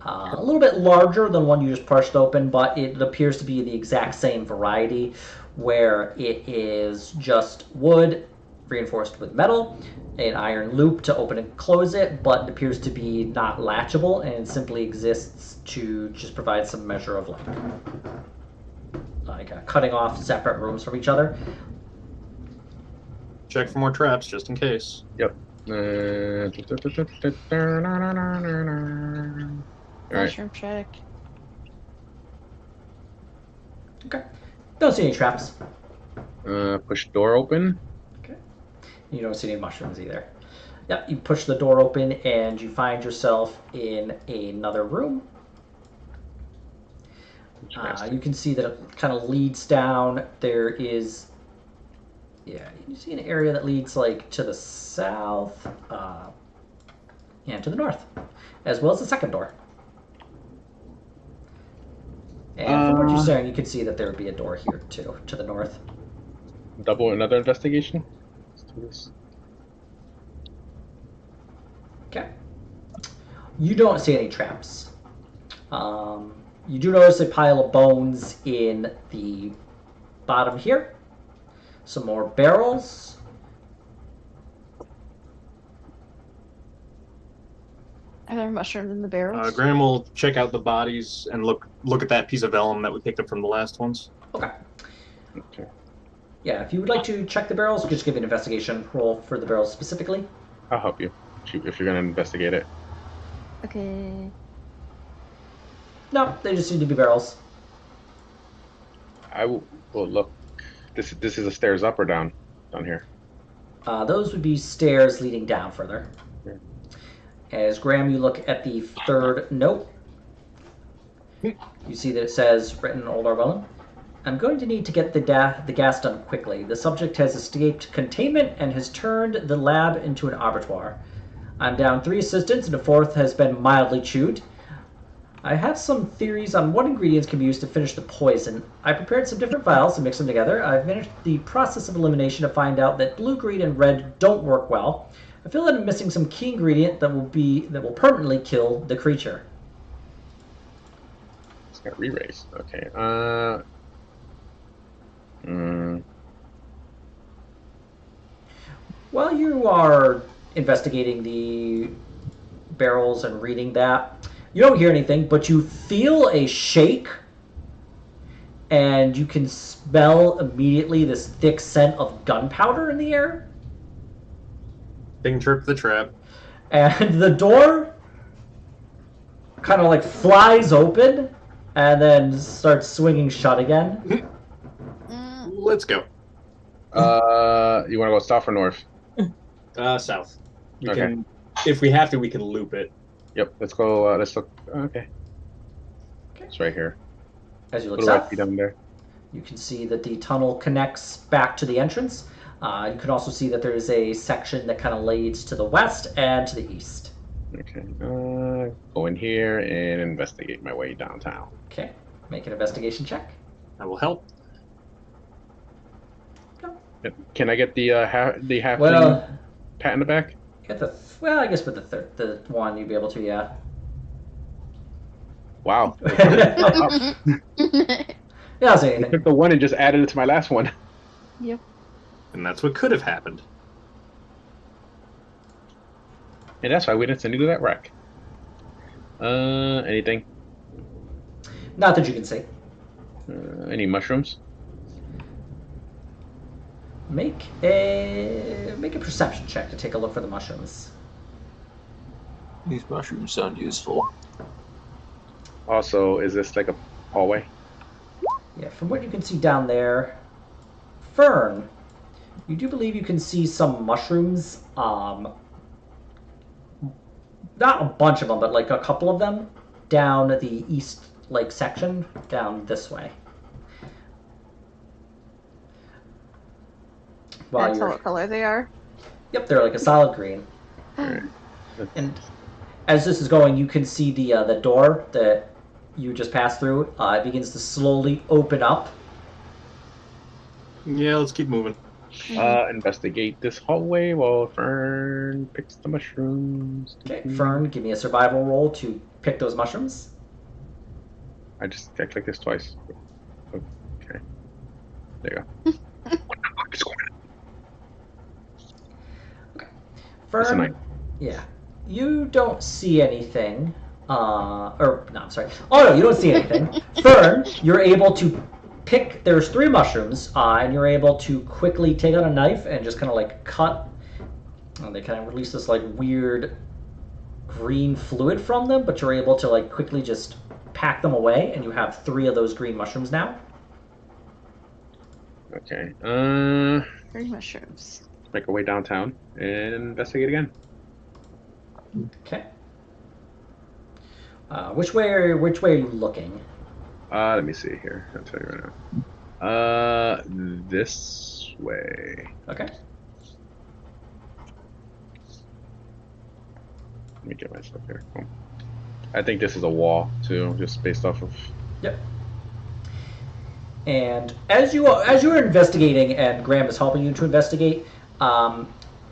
Speaker 1: A little bit larger than one you just pushed open, but it appears to be the exact same variety, where it is just wood reinforced with metal, an iron loop to open and close it, but it appears to be not latchable and simply exists to just provide some measure of like cutting off separate rooms from each other.
Speaker 2: Check for more traps just in case.
Speaker 4: Yep. All right.
Speaker 5: Mushroom check.
Speaker 1: Okay. Don't see any traps.
Speaker 4: Push door open.
Speaker 1: Okay. You don't see any mushrooms either. Yep, you push the door open and you find yourself in another room. You can see that it kind of leads down. There is, yeah, you see an area that leads like to the south and to the north, as well as the second door. And from what you're saying, you can see that there would be a door here too, to the north.
Speaker 4: Double another investigation. Let's do this.
Speaker 1: Okay. You don't see any traps. You do notice a pile of bones in the bottom here. Some more barrels.
Speaker 5: Are there mushrooms in the barrels?
Speaker 2: Graham will check out the bodies and look at that piece of vellum that we picked up from the last ones.
Speaker 1: Okay.
Speaker 4: Okay.
Speaker 1: Yeah, if you would like to check the barrels, just give me an investigation roll for the barrels specifically.
Speaker 4: I'll help you if you're gonna investigate it.
Speaker 5: Okay.
Speaker 1: No, they just seem to be barrels.
Speaker 4: I will look. This is a stairs up or down here.
Speaker 1: Those would be stairs leading down further.
Speaker 4: Okay.
Speaker 1: As Graham, you look at the third note. You see that it says, written in Old Orwellan, I'm going to need to get the gas done quickly. The subject has escaped containment and has turned the lab into an abattoir. I'm down 3 assistants and a 4th has been mildly chewed. I have some theories on what ingredients can be used to finish the poison. I prepared some different vials to mix them together. I've managed the process of elimination to find out that blue, green, and red don't work well. I feel that I'm missing some key ingredient that will permanently kill the creature.
Speaker 4: It's got re-raise. Okay.
Speaker 1: While you are investigating the barrels and reading that, you don't hear anything, but you feel a shake, and you can smell immediately this thick scent of gunpowder in the air.
Speaker 2: Thing tripped the trap.
Speaker 1: And the door kind of like flies open and then starts swinging shut again.
Speaker 2: Let's go.
Speaker 4: You want to go south or north?
Speaker 2: South. We
Speaker 4: Okay.
Speaker 2: can, if we have to, we can loop it.
Speaker 4: Yep. Let's go. Let's look. Okay. It's right here.
Speaker 1: As you look
Speaker 4: What do I
Speaker 1: south,
Speaker 4: see down there?
Speaker 1: you can see that the tunnel connects back to the entrance. You can also see that there is a section that kind of leads to the west and to the east.
Speaker 4: Okay. Go in here and investigate my way downtown.
Speaker 1: Okay, make an investigation check.
Speaker 2: I will help.
Speaker 4: Can I get the half
Speaker 1: Well,
Speaker 4: pat in the back?
Speaker 1: get the I guess with the one you'd be able to, yeah.
Speaker 4: Wow.
Speaker 1: Yeah, I'll say
Speaker 4: I
Speaker 1: anything.
Speaker 4: took the one and just added it to my last one.
Speaker 5: Yep.
Speaker 2: And that's what could have happened.
Speaker 4: And that's why we didn't send you to that wreck. Anything?
Speaker 1: Not that you can see.
Speaker 4: Any mushrooms?
Speaker 1: Make a perception check to take a look for the mushrooms.
Speaker 3: These mushrooms sound useful.
Speaker 4: Also, is this like a hallway?
Speaker 1: Yeah, from what you can see down there, Fern, you do believe you can see some mushrooms. Not a bunch of them, but like a couple of them down the east lake section, down this way. While
Speaker 5: That's
Speaker 1: you're,
Speaker 5: what color they are.
Speaker 1: yep, they're like a solid green.
Speaker 4: Alright.
Speaker 1: And as this is going, you can see the door that you just passed through. It begins to slowly open up.
Speaker 2: Yeah, let's keep moving.
Speaker 4: Investigate this hallway while Fern picks the mushrooms.
Speaker 1: Okay, Fern, give me a survival roll to pick those mushrooms.
Speaker 4: I clicked this twice. Okay. There you go. What the fuck is going on? That's a
Speaker 1: Fern,
Speaker 4: 9.
Speaker 1: yeah, you don't see anything. Or no, I'm sorry. Oh no, you don't see anything. Fern, you're able to pick. There's 3 mushrooms, and you're able to quickly take out a knife and just kind of like cut. And they kind of release this like weird green fluid from them, but you're able to like quickly just pack them away, and you have 3 of those green mushrooms now.
Speaker 4: Okay.
Speaker 5: 3 mushrooms.
Speaker 4: Make our way downtown and investigate again.
Speaker 1: Okay. Which way are you looking?
Speaker 4: Let me see here. I'll tell you right now. This way.
Speaker 1: Okay.
Speaker 4: Let me get myself here. Oh. I think this is a wall too, just based off of.
Speaker 1: Yep. And as you are investigating, and Graham is helping you to investigate,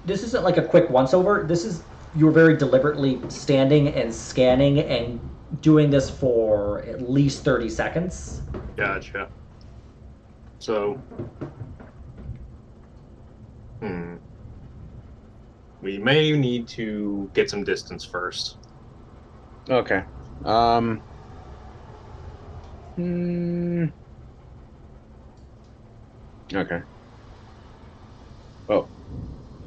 Speaker 1: this isn't like a quick once-over. This is you're very deliberately standing and scanning and doing this for at least 30 seconds.
Speaker 2: Gotcha. So, we may need to get some distance first.
Speaker 4: Okay. Okay. Well,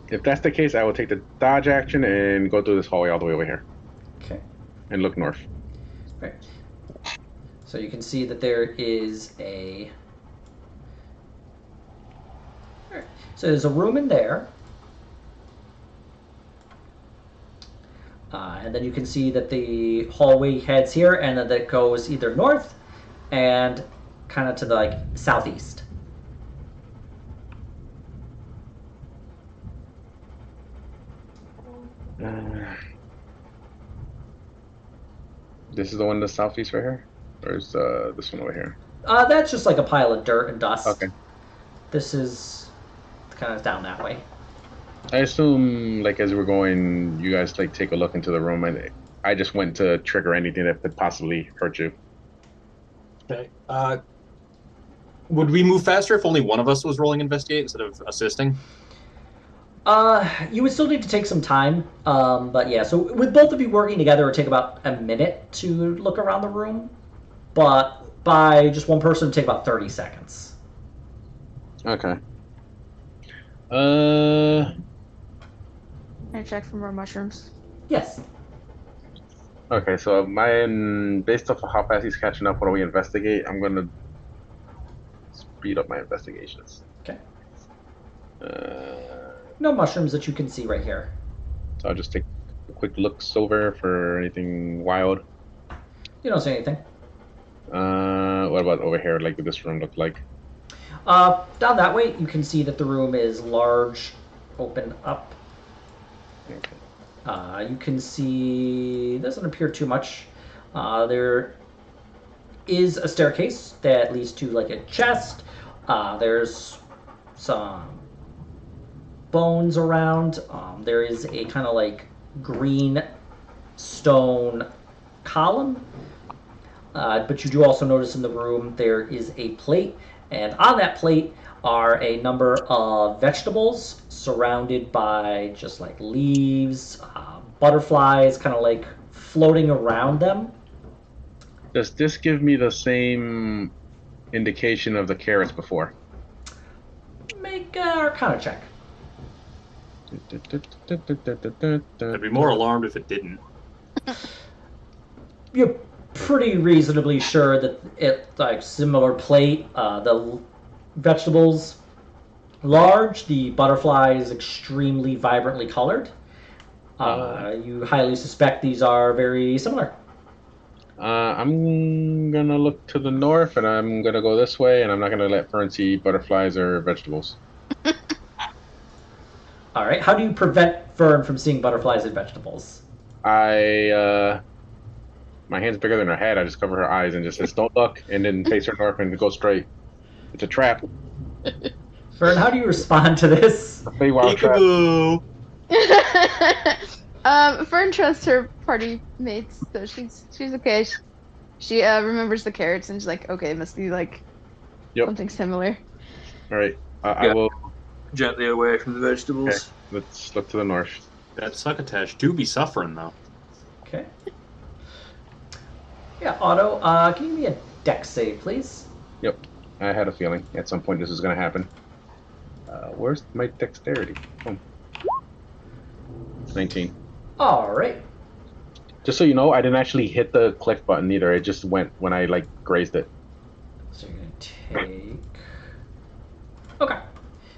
Speaker 4: if that's the case, I will take the dodge action and go through this hallway all the way over here
Speaker 1: Okay.
Speaker 4: and look north.
Speaker 1: Right. So you can see that there is a. All right. So there's a room in there. And And then you can see that the hallway heads here, and then that goes either north and kind of to the southeast.
Speaker 4: This is the one in the southeast right here? Or is this one over here?
Speaker 1: That's just like a pile of dirt and dust.
Speaker 4: Okay.
Speaker 1: This is kind of down that way.
Speaker 4: I assume, as we're going, you guys take a look into the room, and I just went to trigger anything that could possibly hurt you.
Speaker 2: Okay. Would we move faster if only one of us was rolling investigate instead of assisting?
Speaker 1: You would still need to take some time, but yeah. So with both of you working together, it would take about a minute to look around the room, but by just one person, it would take about 30 seconds.
Speaker 4: Okay.
Speaker 5: Can I check for more mushrooms?
Speaker 1: Yes.
Speaker 4: Okay, so based off of how fast he's catching up when we investigate, I'm gonna speed up my investigations.
Speaker 1: Okay. No mushrooms that you can see right here.
Speaker 4: So I'll just take a quick looks over for anything wild.
Speaker 1: You don't see anything.
Speaker 4: What about over here? What does this room look like?
Speaker 1: Down that way, you can see that the room is large, open up.
Speaker 4: Okay.
Speaker 1: You can see, doesn't appear too much. There is a staircase that leads to a chest. There's some bones around. There is a kind of green stone column. But you do also notice in the room there is a plate, and on that plate are a number of vegetables surrounded by just leaves, butterflies kind of floating around them.
Speaker 4: Does this give me the same indication of the carrots before?
Speaker 1: Make an Arcana check.
Speaker 2: I'd be more alarmed if it didn't.
Speaker 1: You're pretty reasonably sure that it's similar plate. The vegetables large, the butterfly is extremely vibrantly colored. You highly suspect these are very similar.
Speaker 4: I'm gonna look to the north, and I'm gonna go this way, and I'm not gonna let Fern see butterflies or vegetables.
Speaker 1: All right. How do you prevent Fern from seeing butterflies and vegetables?
Speaker 4: My hand's bigger than her head. I just cover her eyes and just says, "Don't look," and then face her north and go straight. It's a trap.
Speaker 1: Fern, how do you respond to this?
Speaker 4: A Feywild trap.
Speaker 2: Peekaboo!
Speaker 5: Fern trusts her party mates, so she's okay. She remembers the carrots and she's like, okay, it must be
Speaker 4: Yep.
Speaker 5: something similar.
Speaker 4: All right. I will.
Speaker 3: Gently away from the vegetables.
Speaker 4: Okay. Let's look to the north.
Speaker 2: That succotash do be suffering, though.
Speaker 1: Okay. Yeah, Otto, can you give me a dex save, please?
Speaker 4: Yep. I had a feeling at some point this was going to happen. Where's my dexterity? Oh. 19.
Speaker 1: All right.
Speaker 4: Just so you know, I didn't actually hit the click button either. It just went when I grazed it.
Speaker 1: So you're going to take... Okay.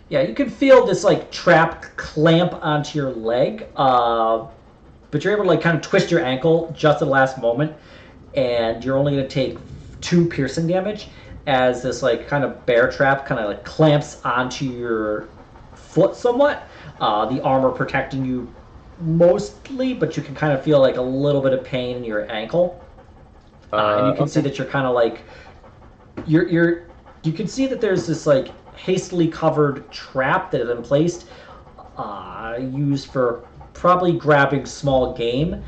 Speaker 1: Yeah, you can feel this trap clamp onto your leg, but you're able to kind of twist your ankle just at the last moment, and you're only going to take 2 piercing damage as this kind of bear trap kind of clamps onto your foot somewhat. The armor protecting you mostly, but you can kind of feel a little bit of pain in your ankle, and you can see that you're kind of you can see that there's this hastily covered trap that has been placed, used for probably grabbing small game,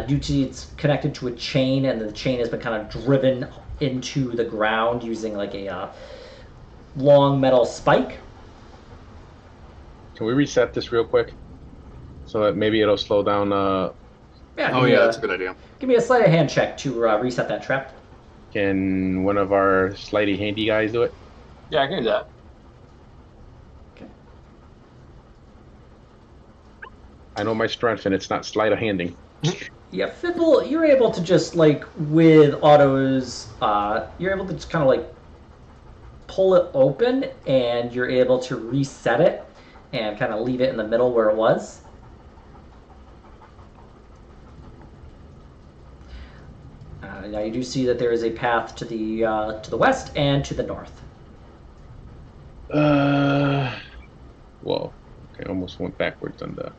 Speaker 1: due to it's connected to a chain, and the chain has been kind of driven into the ground using a long metal spike.
Speaker 4: Can we reset this real quick? So that maybe it'll slow down.
Speaker 1: Yeah.
Speaker 2: Oh, yeah, that's a good idea.
Speaker 1: Give me a sleight of hand check to reset that trap.
Speaker 4: Can one of our sleighty handy guys do it?
Speaker 3: Yeah, I can do that.
Speaker 1: Okay.
Speaker 4: I know my strength, and it's not sleight of handing.
Speaker 1: Yeah, Fiddle, you're able to just with Otto's, you're able to just kind of pull it open, and you're able to reset it and kind of leave it in the middle where it was. Now you do see that there is a path to the west and to the north.
Speaker 4: Whoa. Okay, almost went backwards on the.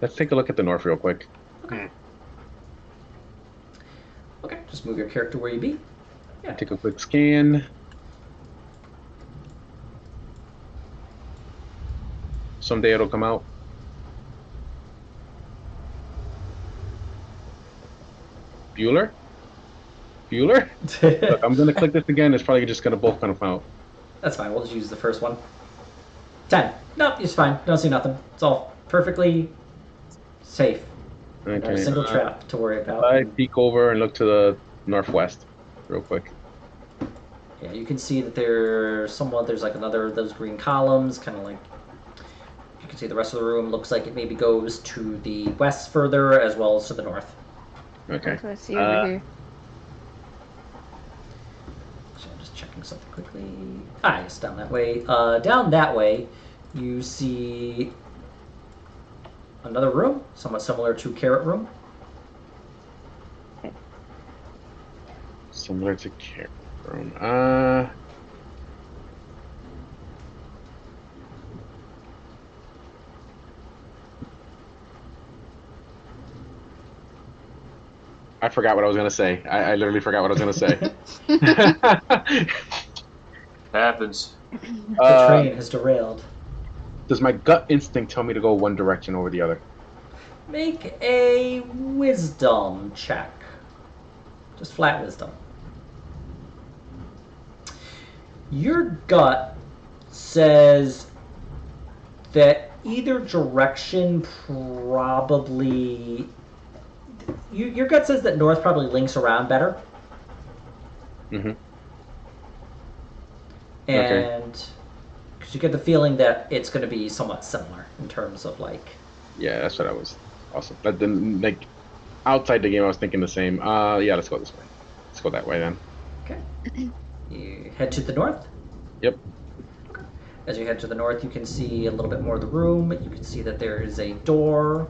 Speaker 4: Let's take a look at the north real quick.
Speaker 1: Okay, just move your character where you be. Yeah.
Speaker 4: Take a quick scan. Someday it'll come out. Bueller? Look, I'm gonna click this again. It's probably just gonna both come out.
Speaker 1: That's fine. We'll just use the first one. 10. Nope, it's fine. Don't see nothing. It's all perfectly safe.
Speaker 4: Okay.
Speaker 1: Not a single trap to worry about.
Speaker 4: I peek over and look to the northwest, real quick.
Speaker 1: Yeah, you can see that there's like another of those green columns, kind of like. You can see the rest of the room looks like it maybe goes to the west further as well as to the north.
Speaker 4: Okay.
Speaker 5: That's what I see over here.
Speaker 1: So I'm just checking something quickly. Yes, down that way. Down that way, you see another room, somewhat similar to Carrot Room.
Speaker 4: Similar to Carrot Room. I forgot what I was gonna say. I literally forgot what I was gonna say.
Speaker 3: Happens.
Speaker 1: The train has derailed.
Speaker 4: Does my gut instinct tell me to go one direction over the other?
Speaker 1: Make a wisdom check. Just flat wisdom. Your gut says that either direction probably. Your gut says that north probably links around better.
Speaker 4: Mm-hmm.
Speaker 1: And because you get the feeling that it's going to be somewhat similar in terms of like.
Speaker 4: Yeah, that's what I was. Awesome. But then, like, outside the game, I was thinking the same. Yeah, let's go this way. Let's go that way then.
Speaker 1: Okay. You head to the north.
Speaker 4: Yep.
Speaker 1: As you head to the north, you can see a little bit more of the room. You can see that there is a door.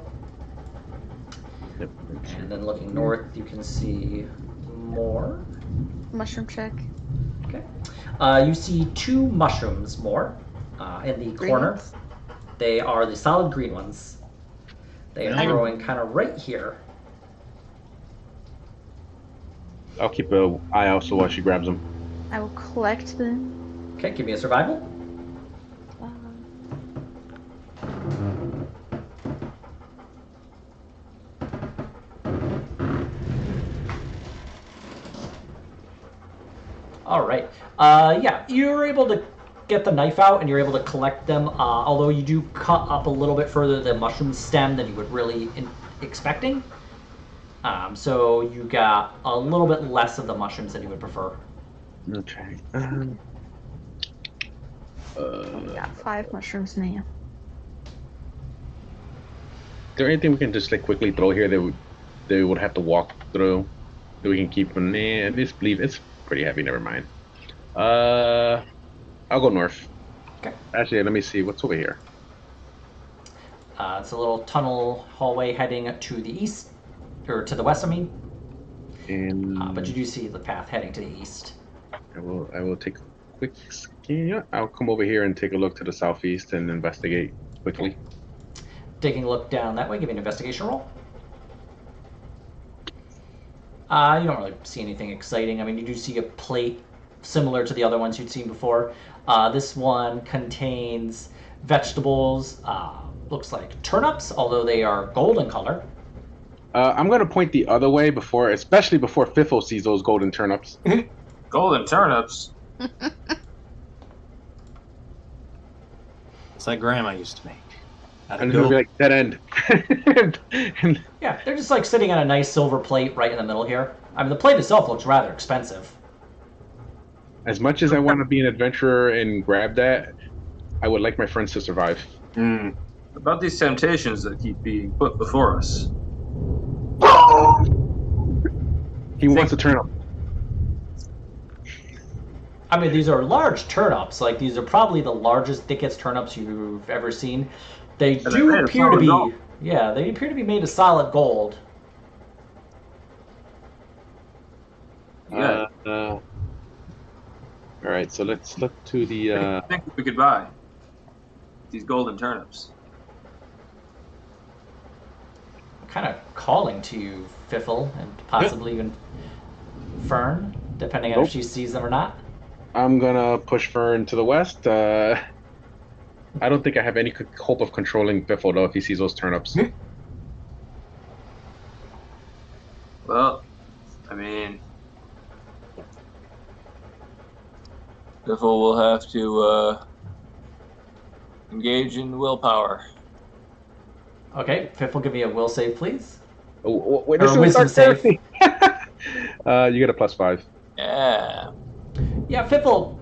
Speaker 4: Yep.
Speaker 1: And then looking north, you can see more.
Speaker 5: Mushroom check.
Speaker 1: Okay. You see 2 mushrooms more in the
Speaker 5: Green
Speaker 1: corner.
Speaker 5: ones?
Speaker 1: They are the solid green ones. They are growing kind of right here.
Speaker 4: I'll keep an eye out so while she grabs them.
Speaker 5: I will collect them.
Speaker 1: Okay, give me a survival. All right. Yeah, you're able to get the knife out and you're able to collect them. Although you do cut up a little bit further the mushroom stem than you would really expecting. So you got a little bit less of the mushrooms than you would prefer.
Speaker 4: Okay.
Speaker 5: Got 5 mushrooms now.
Speaker 4: Is there anything we can just like quickly throw here that they would have to walk through that we can keep? Nah, I just believe it's pretty heavy. Never mind. I'll go north.
Speaker 1: Okay.
Speaker 4: Actually, let me see what's over here.
Speaker 1: It's a little tunnel hallway heading to the east, or to the west, I mean.
Speaker 4: And
Speaker 1: But you do see the path heading to the east.
Speaker 4: I will take a quick scan. I'll come over here and take a look to the southeast and investigate quickly.
Speaker 1: Taking a look down that way, give me an investigation roll. You don't really see anything exciting. I mean, you do see a plate similar to the other ones you'd seen before. This one contains vegetables, looks like turnips, although they are golden color.
Speaker 4: I'm going to point the other way especially before Fiffle sees those golden turnips.
Speaker 3: Golden turnips.
Speaker 2: It's like Grandma used to make.
Speaker 4: And it'll be like dead end.
Speaker 1: Yeah, they're just like sitting on a nice silver plate right in the middle here. I mean, the plate itself looks rather expensive.
Speaker 4: As much as I want to be an adventurer and grab that, I would like my friends to survive.
Speaker 3: About these temptations that keep being put before us.
Speaker 4: He wants a turnip.
Speaker 1: I mean, these are large turnips. Like, these are probably the largest, thickest turnips you've ever seen. They do appear to be Yeah, they appear to be made of solid gold.
Speaker 3: Yeah.
Speaker 4: All right, so let's look to the.
Speaker 3: I think we could buy these golden turnips.
Speaker 1: Kind of calling to you, Fiffle, and possibly even Fern, depending on if
Speaker 4: Nope.
Speaker 1: she sees them or not.
Speaker 4: I'm gonna push Fern to the west. I don't think I have any hope of controlling Biffle though if he sees those turnips.
Speaker 3: Well, I mean, Biffle will have to engage in willpower.
Speaker 1: Okay, Fiffle, give me a will save, please.
Speaker 4: Wait,
Speaker 1: Or
Speaker 4: this
Speaker 1: a
Speaker 4: is
Speaker 1: wisdom save.
Speaker 4: therapy. You get a +5.
Speaker 3: Yeah.
Speaker 1: Yeah, Fiffle,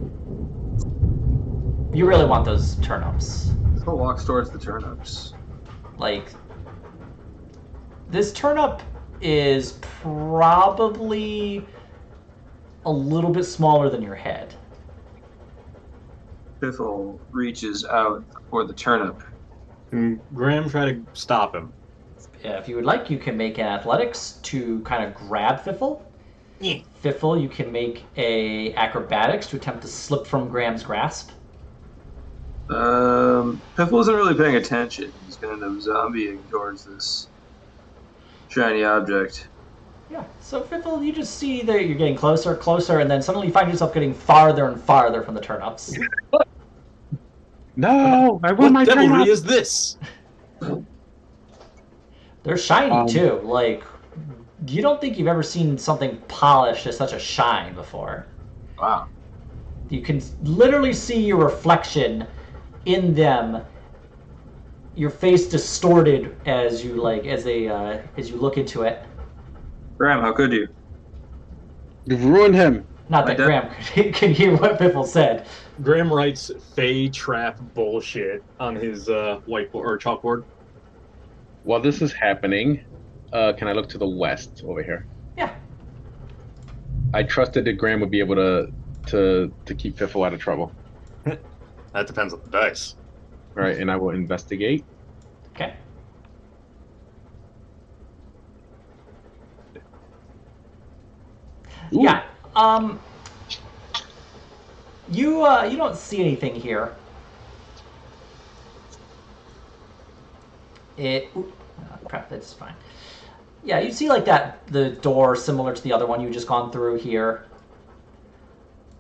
Speaker 1: you really want those turnips.
Speaker 3: Biffle walks towards the turnips.
Speaker 1: Like, this turnip is probably a little bit smaller than your head.
Speaker 3: Biffle reaches out for the turnip.
Speaker 2: And Graham try to stop him.
Speaker 1: If you would like, you can make an athletics to kind of grab Fiffle.
Speaker 2: Yeah.
Speaker 1: Fiffle, you can make a acrobatics to attempt to slip from Graham's grasp.
Speaker 3: Biffle isn't really paying attention. He's kind of zombieing towards this shiny object.
Speaker 1: Yeah, so Fiffle, you just see that you're getting closer, closer, and then suddenly you find yourself getting farther and farther from the turnips.
Speaker 4: No, I
Speaker 2: What
Speaker 4: want my
Speaker 2: devilry
Speaker 4: turnip.
Speaker 2: is this?
Speaker 1: They're shiny, too.
Speaker 4: Um,
Speaker 1: Like, you don't think you've ever seen something polished as such a shine before.
Speaker 3: Wow.
Speaker 1: You can literally see your reflection in them, your face distorted as you as you look into it.
Speaker 3: Graham, how could you?
Speaker 4: You've ruined him.
Speaker 1: Not that Graham can hear what Biffle said.
Speaker 2: Graham writes "Fey trap bullshit" on his whiteboard or chalkboard.
Speaker 4: While this is happening, can I look to the west over here?
Speaker 1: Yeah.
Speaker 4: I trusted that Graham would be able to keep Fiffle out of trouble.
Speaker 2: That depends on the dice.
Speaker 4: All right, and I will investigate.
Speaker 1: Okay.
Speaker 4: Ooh.
Speaker 1: Yeah. You don't see anything here. Crap, that's fine. Yeah, you see like the door similar to the other one you just gone through here.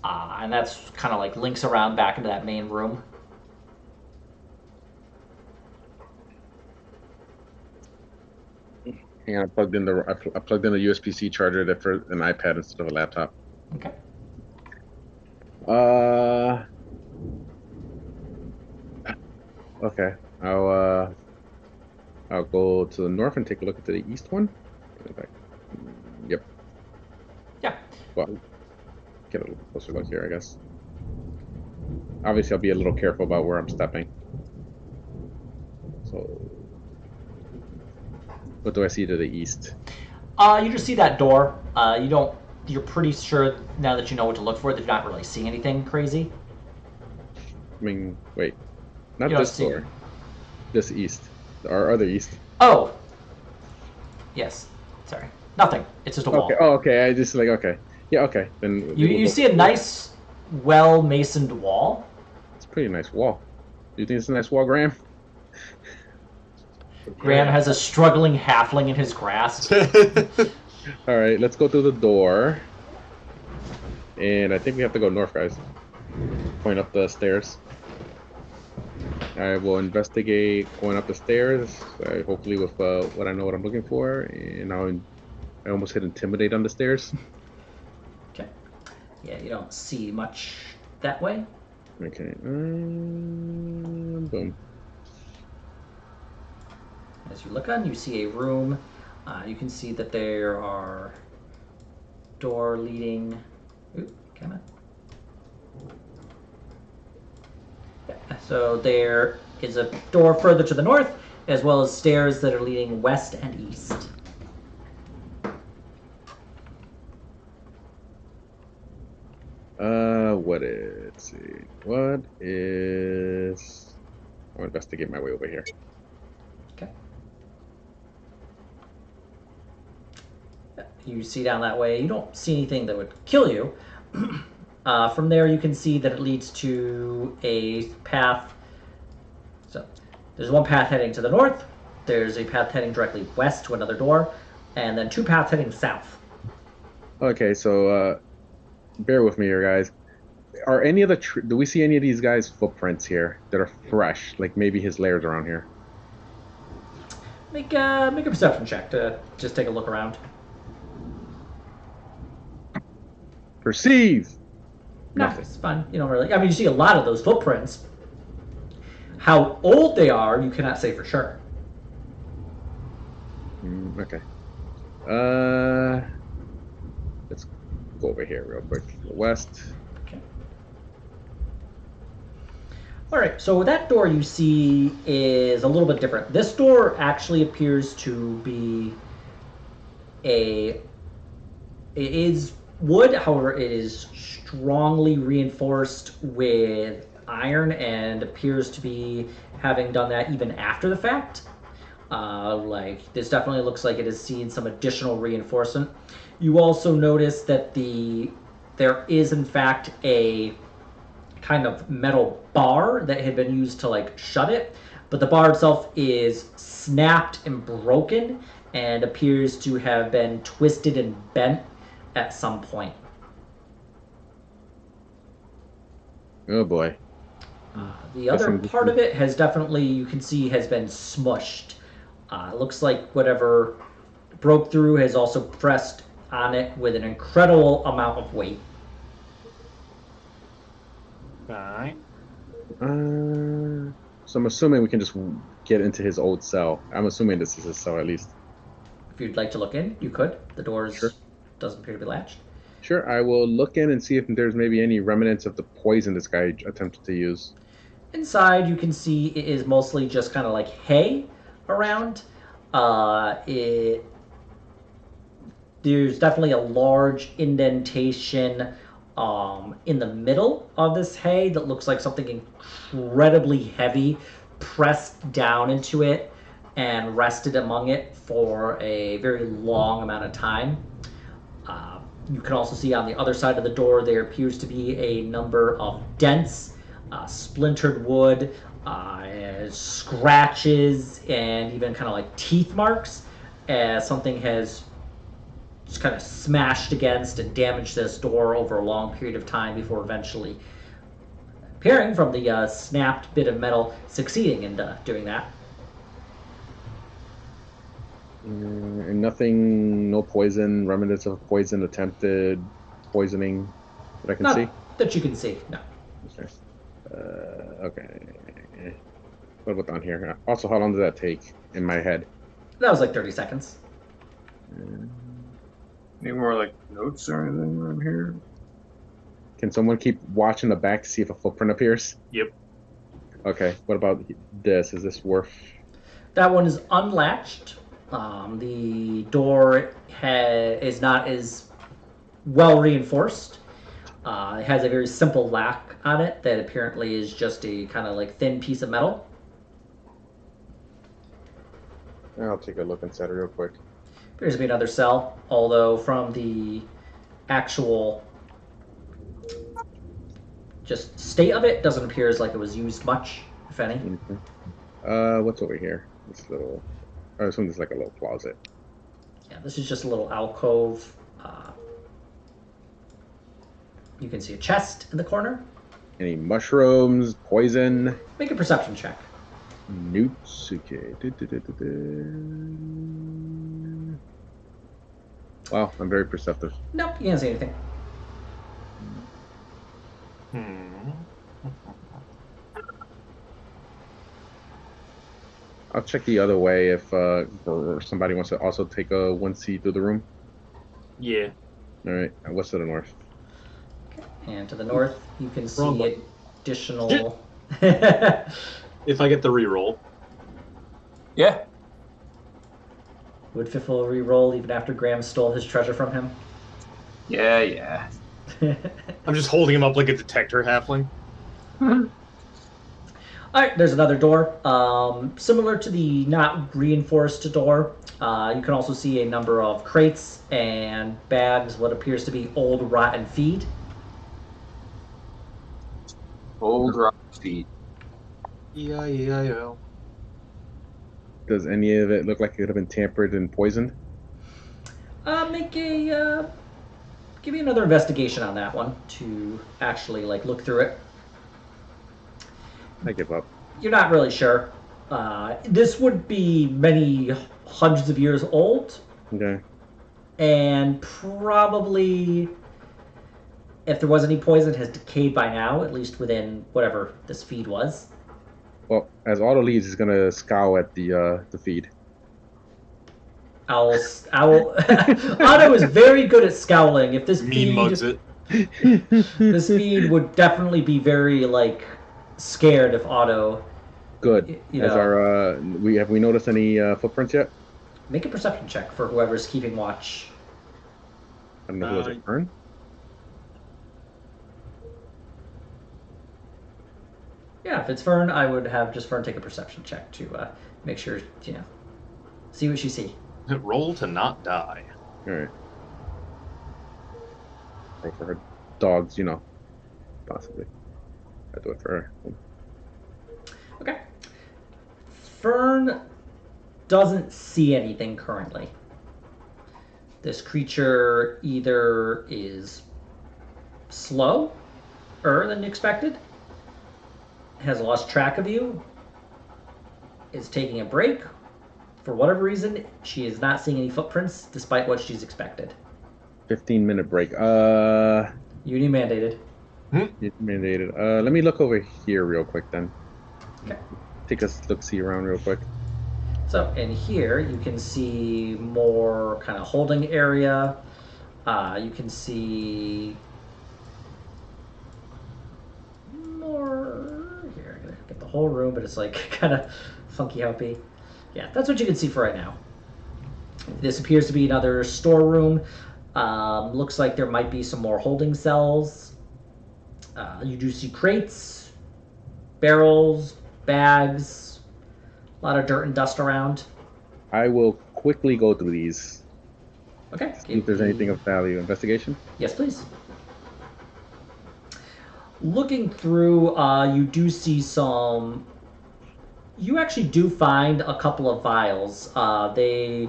Speaker 1: And that's kind of like links around back into that main room.
Speaker 4: Hang on, I plugged in the USB-C charger there for an iPad instead of a laptop.
Speaker 1: Okay.
Speaker 4: Okay. I'll go to the north and take a look at the east one. Yep.
Speaker 1: Yeah.
Speaker 4: Well, get a little closer look here, I guess. Obviously, I'll be a little careful about where I'm stepping. So, what do I see to the east?
Speaker 1: You just see that door. You're pretty sure now that you know what to look for that you're not really seeing anything crazy.
Speaker 4: I mean, wait, not
Speaker 1: You don't
Speaker 4: this
Speaker 1: see-
Speaker 4: door. This east, our other east.
Speaker 1: Oh. Yes. Sorry. Nothing. It's just a wall.
Speaker 4: Okay. Oh, okay. I just okay. Yeah. Okay. Then
Speaker 1: You see a nice, well-masoned wall.
Speaker 4: It's a pretty nice wall. Do you think it's a nice wall, Graham?
Speaker 1: Graham has a struggling halfling in his grasp.
Speaker 4: All right. Let's go through the door. And I think we have to go north, guys. Point up the stairs. I will investigate going up the stairs, hopefully with what I know what I'm looking for, and I almost hit intimidate on the stairs.
Speaker 1: Okay. Yeah, you don't see much that way.
Speaker 4: Okay. Boom.
Speaker 1: As you look on, you see a room. You can see that there are door leading. Ooh, come on. So there is a door further to the north, as well as stairs that are leading west and east.
Speaker 4: Let's see. What is... I'll investigate my way over here.
Speaker 1: Okay. you see down that way. You don't see anything that would kill you. From there, you can see that it leads to a path. So there's one path heading to the north. There's a path heading directly west to another door, and then 2 paths heading south.
Speaker 4: Okay, so bear with me here, guys. Are any of the do we see any of these guys' footprints here that are fresh? Like maybe his lairs around here.
Speaker 1: Make a perception check to just take a look around.
Speaker 4: Perceive.
Speaker 1: No,
Speaker 4: Nothing.
Speaker 1: it's fine. You don't really. I mean, you see a lot of those footprints. How old they are, you cannot say for sure.
Speaker 4: Okay. Let's go over here real quick. To the west.
Speaker 1: Okay. All right. So that door you see is a little bit different. This door actually appears to be it is wood. However, it is strongly reinforced with iron and appears to be having done that even after the fact. Like this definitely looks like it has seen some additional reinforcement. You also notice that there is in fact a kind of metal bar that had been used to like shut it, but the bar itself is snapped and broken and appears to have been twisted and bent at some point.
Speaker 4: Oh boy.
Speaker 1: The other part of it has definitely, you can see, has been smushed. It looks like whatever broke through has also pressed on it with an incredible amount of weight.
Speaker 2: Alright.
Speaker 4: So I'm assuming we can just get into his old cell. I'm assuming this is his cell at least.
Speaker 1: If you'd like to look in, you could. The doors
Speaker 4: Sure.
Speaker 1: doesn't appear to be latched.
Speaker 4: Sure, I will look in and see if there's maybe any remnants of the poison this guy attempted to use.
Speaker 1: Inside, you can see it is mostly just kind of like hay around. There's definitely a large indentation in the middle of this hay that looks like something incredibly heavy pressed down into it and rested among it for a very long amount of time. You can also see on the other side of the door there appears to be a number of dents, splintered wood, scratches, and even kind of like teeth marks as something has just kind of smashed against and damaged this door over a long period of time before eventually appearing from the snapped bit of metal, succeeding in doing that.
Speaker 4: And nothing, no poison, remnants of poison, attempted poisoning that I can
Speaker 1: Not
Speaker 4: see?
Speaker 1: that you can see, no.
Speaker 4: Okay. Okay. What about down here? Also, how long did that take in my head?
Speaker 1: That was like 30 seconds.
Speaker 3: Any more like notes or anything around here?
Speaker 4: Can someone keep watching the back to see if a footprint appears?
Speaker 2: Yep.
Speaker 4: Okay. What about this? Is this worth?
Speaker 1: That one is unlatched. The door is not as well reinforced. It has a very simple lock on it that apparently is just a kind of like thin piece of metal.
Speaker 4: I'll take a look inside real quick.
Speaker 1: Appears to be another cell, although from the actual just state of it, doesn't appear as like it was used much, if any.
Speaker 4: What's over here? This little. I assume this is like a little closet.
Speaker 1: Yeah, this is just a little alcove. You can see a chest in the corner.
Speaker 4: Any mushrooms, poison?
Speaker 1: Make a perception check.
Speaker 4: Newts. Okay. Wow, I'm very perceptive.
Speaker 1: Nope, you can't see anything.
Speaker 4: I'll check the other way if or somebody wants to also take a 1C through the room.
Speaker 2: Yeah.
Speaker 4: All right. What's to the north?
Speaker 1: And to the north, you can
Speaker 2: Wrong
Speaker 1: see
Speaker 2: button.
Speaker 1: additional.
Speaker 2: If I get the reroll.
Speaker 3: Yeah.
Speaker 1: Would Fiffle re-roll even after Graham stole his treasure from him?
Speaker 3: Yeah.
Speaker 2: I'm just holding him up like a detector halfling.
Speaker 1: All right, there's another door. Similar to the not reinforced door, you can also see a number of crates and bags, what appears to be old rotten feed.
Speaker 3: Old rock feet.
Speaker 2: E-I-E-I-O.
Speaker 4: Does any of it look like it could have been tampered and poisoned?
Speaker 1: Give me another investigation on that one to actually like look through it.
Speaker 4: I give up.
Speaker 1: You're not really sure. This would be many hundreds of years old,
Speaker 4: Okay.
Speaker 1: and probably, if there was any poison, it has decayed by now, at least within whatever this feed was.
Speaker 4: Well, as Otto leaves, he's gonna scowl at the feed.
Speaker 1: Owl. Otto is very good at scowling. If this
Speaker 2: Mean mugs
Speaker 1: feed,
Speaker 2: it.
Speaker 1: this feed would definitely be very like scared if Otto.
Speaker 4: Good.
Speaker 1: You
Speaker 4: As
Speaker 1: know.
Speaker 4: our we noticed any footprints yet?
Speaker 1: Make a perception check for whoever's keeping watch.
Speaker 4: I don't know who was it. Fern?
Speaker 1: Yeah, if it's Fern, I would have just Fern take a perception check to make sure, see what you see.
Speaker 2: Roll to not die.
Speaker 4: All right. Roll for her dogs, possibly. I do it for her.
Speaker 1: Okay. Fern doesn't see anything currently. This creature either is slower than expected, has lost track of you, is taking a break. For whatever reason, she is not seeing any footprints despite what she's expected.
Speaker 4: 15-minute break.
Speaker 1: Uni mandated.
Speaker 4: It's mandated. Let me look over here real quick then.
Speaker 1: Okay.
Speaker 4: Take a look-see around real quick.
Speaker 1: So in here, you can see more kind of holding area. You can see more here. I'm gonna get the whole room, but it's like kind of funky hoppy. Yeah, that's what you can see for right now. This appears to be another storeroom. Looks like there might be some more holding cells. You do see crates, barrels, bags, a lot of dirt and dust around.
Speaker 4: I will quickly go through these.
Speaker 1: Okay.
Speaker 4: See if there's anything of value. Investigation?
Speaker 1: Yes, please. Looking through, you do see some. You actually do find a couple of vials. They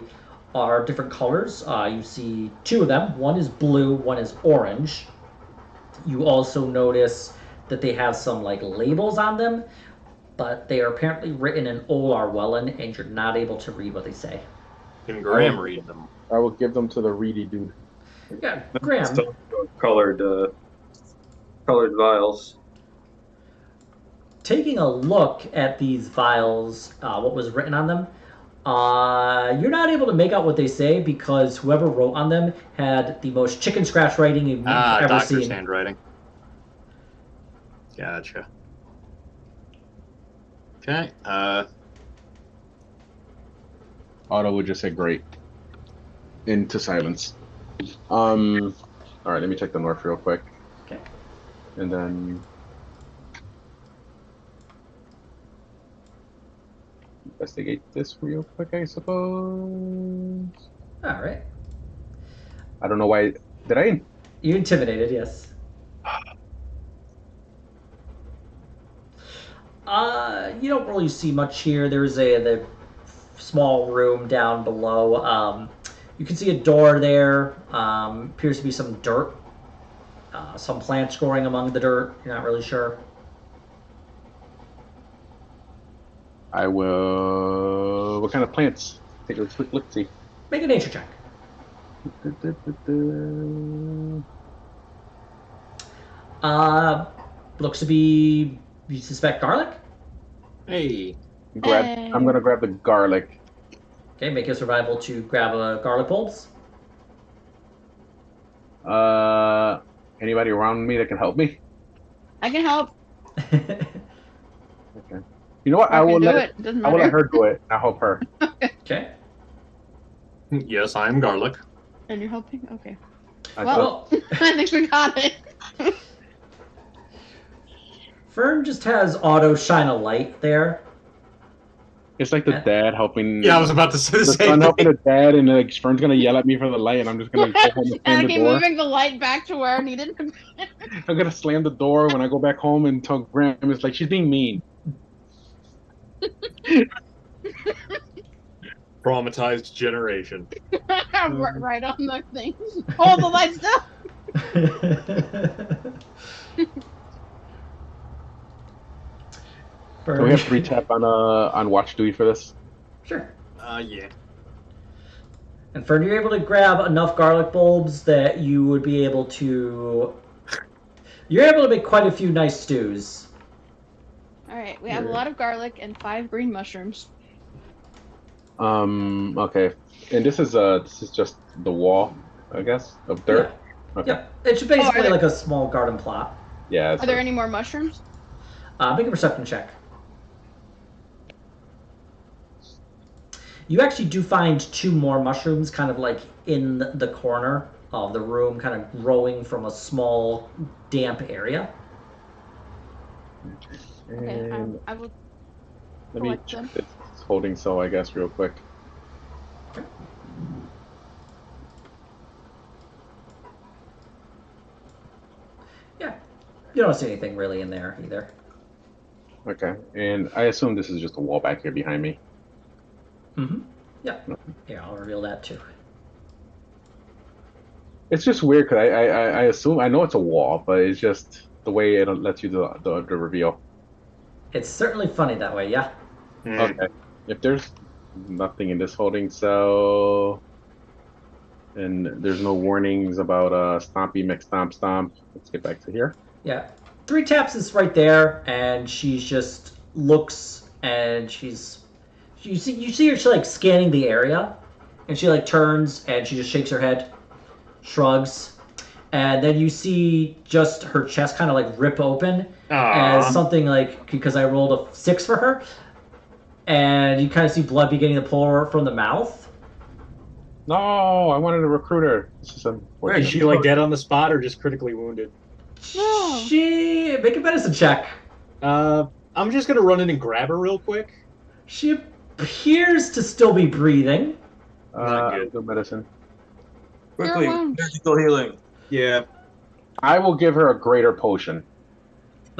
Speaker 1: are different colors. You see two of them. One is blue, one is orange. You also notice that they have some like labels on them, but they are apparently written in Old Arwellan, and you're not able to read what they say.
Speaker 2: Can Graham read them?
Speaker 4: I will give them to the reedy dude.
Speaker 1: Yeah, Graham.
Speaker 3: Still colored vials.
Speaker 1: Taking a look at these vials, what was written on them, you're not able to make out what they say because whoever wrote on them had the most chicken scratch writing you've ever
Speaker 2: Doctor's
Speaker 1: seen.
Speaker 2: handwriting. Gotcha. Okay.
Speaker 4: Otto would just say great. Into silence. All right, let me check the north real quick.
Speaker 1: Okay.
Speaker 4: And then investigate this real quick, I suppose.
Speaker 1: All right.
Speaker 4: I don't know why. Did I?
Speaker 1: You intimidated, yes. You don't really see much here. There's the small room down below. You can see a door there. Appears to be some dirt. Some plants growing among the dirt. You're not really sure.
Speaker 4: I will. What kind of plants? Take a quick look. See.
Speaker 1: Make a nature check. Looks to be. You suspect garlic?
Speaker 2: Hey.
Speaker 5: Hey.
Speaker 4: I'm gonna grab the garlic.
Speaker 1: Okay, make a survival to grab a garlic bulbs.
Speaker 4: Anybody around me that can help me?
Speaker 5: I can help.
Speaker 4: Okay. You know what? I
Speaker 5: I
Speaker 4: will
Speaker 5: can do
Speaker 4: let
Speaker 5: it. Doesn't
Speaker 4: I will let
Speaker 5: matter.
Speaker 4: her do it. I'll help her.
Speaker 1: Okay.
Speaker 2: Yes, I am garlic.
Speaker 5: And you're helping? Okay.
Speaker 4: I
Speaker 5: Well,
Speaker 4: thought-
Speaker 5: I think we got it.
Speaker 1: Fern just has auto shine a light there.
Speaker 4: It's like the dad helping.
Speaker 2: Yeah, I was about to say the
Speaker 4: the
Speaker 2: same
Speaker 4: son helping
Speaker 2: thing.
Speaker 4: the dad, and like Fern's gonna yell at me for the light, and I'm just gonna go home and slam the
Speaker 5: Okay,
Speaker 4: door.
Speaker 5: moving the light back to where I needed to.
Speaker 4: I'm gonna slam the door when I go back home and tell Graham it's like she's being mean.
Speaker 2: Traumatized generation.
Speaker 5: Right on the thing. Hold the lights down.
Speaker 4: So we have 3 tap on watch duty for this.
Speaker 1: Sure.
Speaker 2: Yeah.
Speaker 1: And Fern, you're able to grab enough garlic bulbs that you would be able to. You're able to make quite a few nice stews.
Speaker 5: All right, we have a lot of garlic and 5 green mushrooms.
Speaker 4: Okay. And this is just the wall, I guess, of dirt.
Speaker 1: Yeah.
Speaker 4: Okay.
Speaker 1: Yep. It's basically
Speaker 5: there-
Speaker 1: like a small garden plot.
Speaker 4: Yeah.
Speaker 5: Are there any more mushrooms?
Speaker 1: Make a perception check. You actually do find 2 more mushrooms kind of like in the corner of the room, kind of growing from a small damp area.
Speaker 5: Okay,
Speaker 4: And
Speaker 5: I will
Speaker 4: let me
Speaker 5: collect
Speaker 4: check
Speaker 5: them.
Speaker 4: this holding cell, I guess, real quick.
Speaker 1: Yeah. You don't see anything really in there either.
Speaker 4: Okay. And I assume this is just a wall back here behind me.
Speaker 1: Mm-hmm. Yeah. Yeah, I'll reveal that too.
Speaker 4: It's just weird because I assume I know it's a wall, but it's just the way it lets you the reveal.
Speaker 1: It's certainly funny that way, yeah.
Speaker 4: Okay. If there's nothing in this holding cell, and there's no warnings about Stompy McStomp, let's get back to here.
Speaker 1: Yeah. 3 taps is right there, and she just looks, and you see her, she like scanning the area, and she like turns and she just shakes her head, shrugs, and then you see just her chest kind of like rip open as something like, because I rolled a 6 for her, and you kind of see blood beginning to pour from the mouth.
Speaker 4: No, I wanted a recruiter. This is
Speaker 2: Is she like dead on the spot or just critically wounded?
Speaker 5: No.
Speaker 1: She make a medicine check.
Speaker 2: I'm just gonna run in and grab her real quick.
Speaker 1: She appears to still be breathing.
Speaker 2: Not good.
Speaker 4: Good medicine.
Speaker 3: Quickly,
Speaker 5: wounds.
Speaker 3: magical healing.
Speaker 2: Yeah,
Speaker 4: I will give her a greater potion.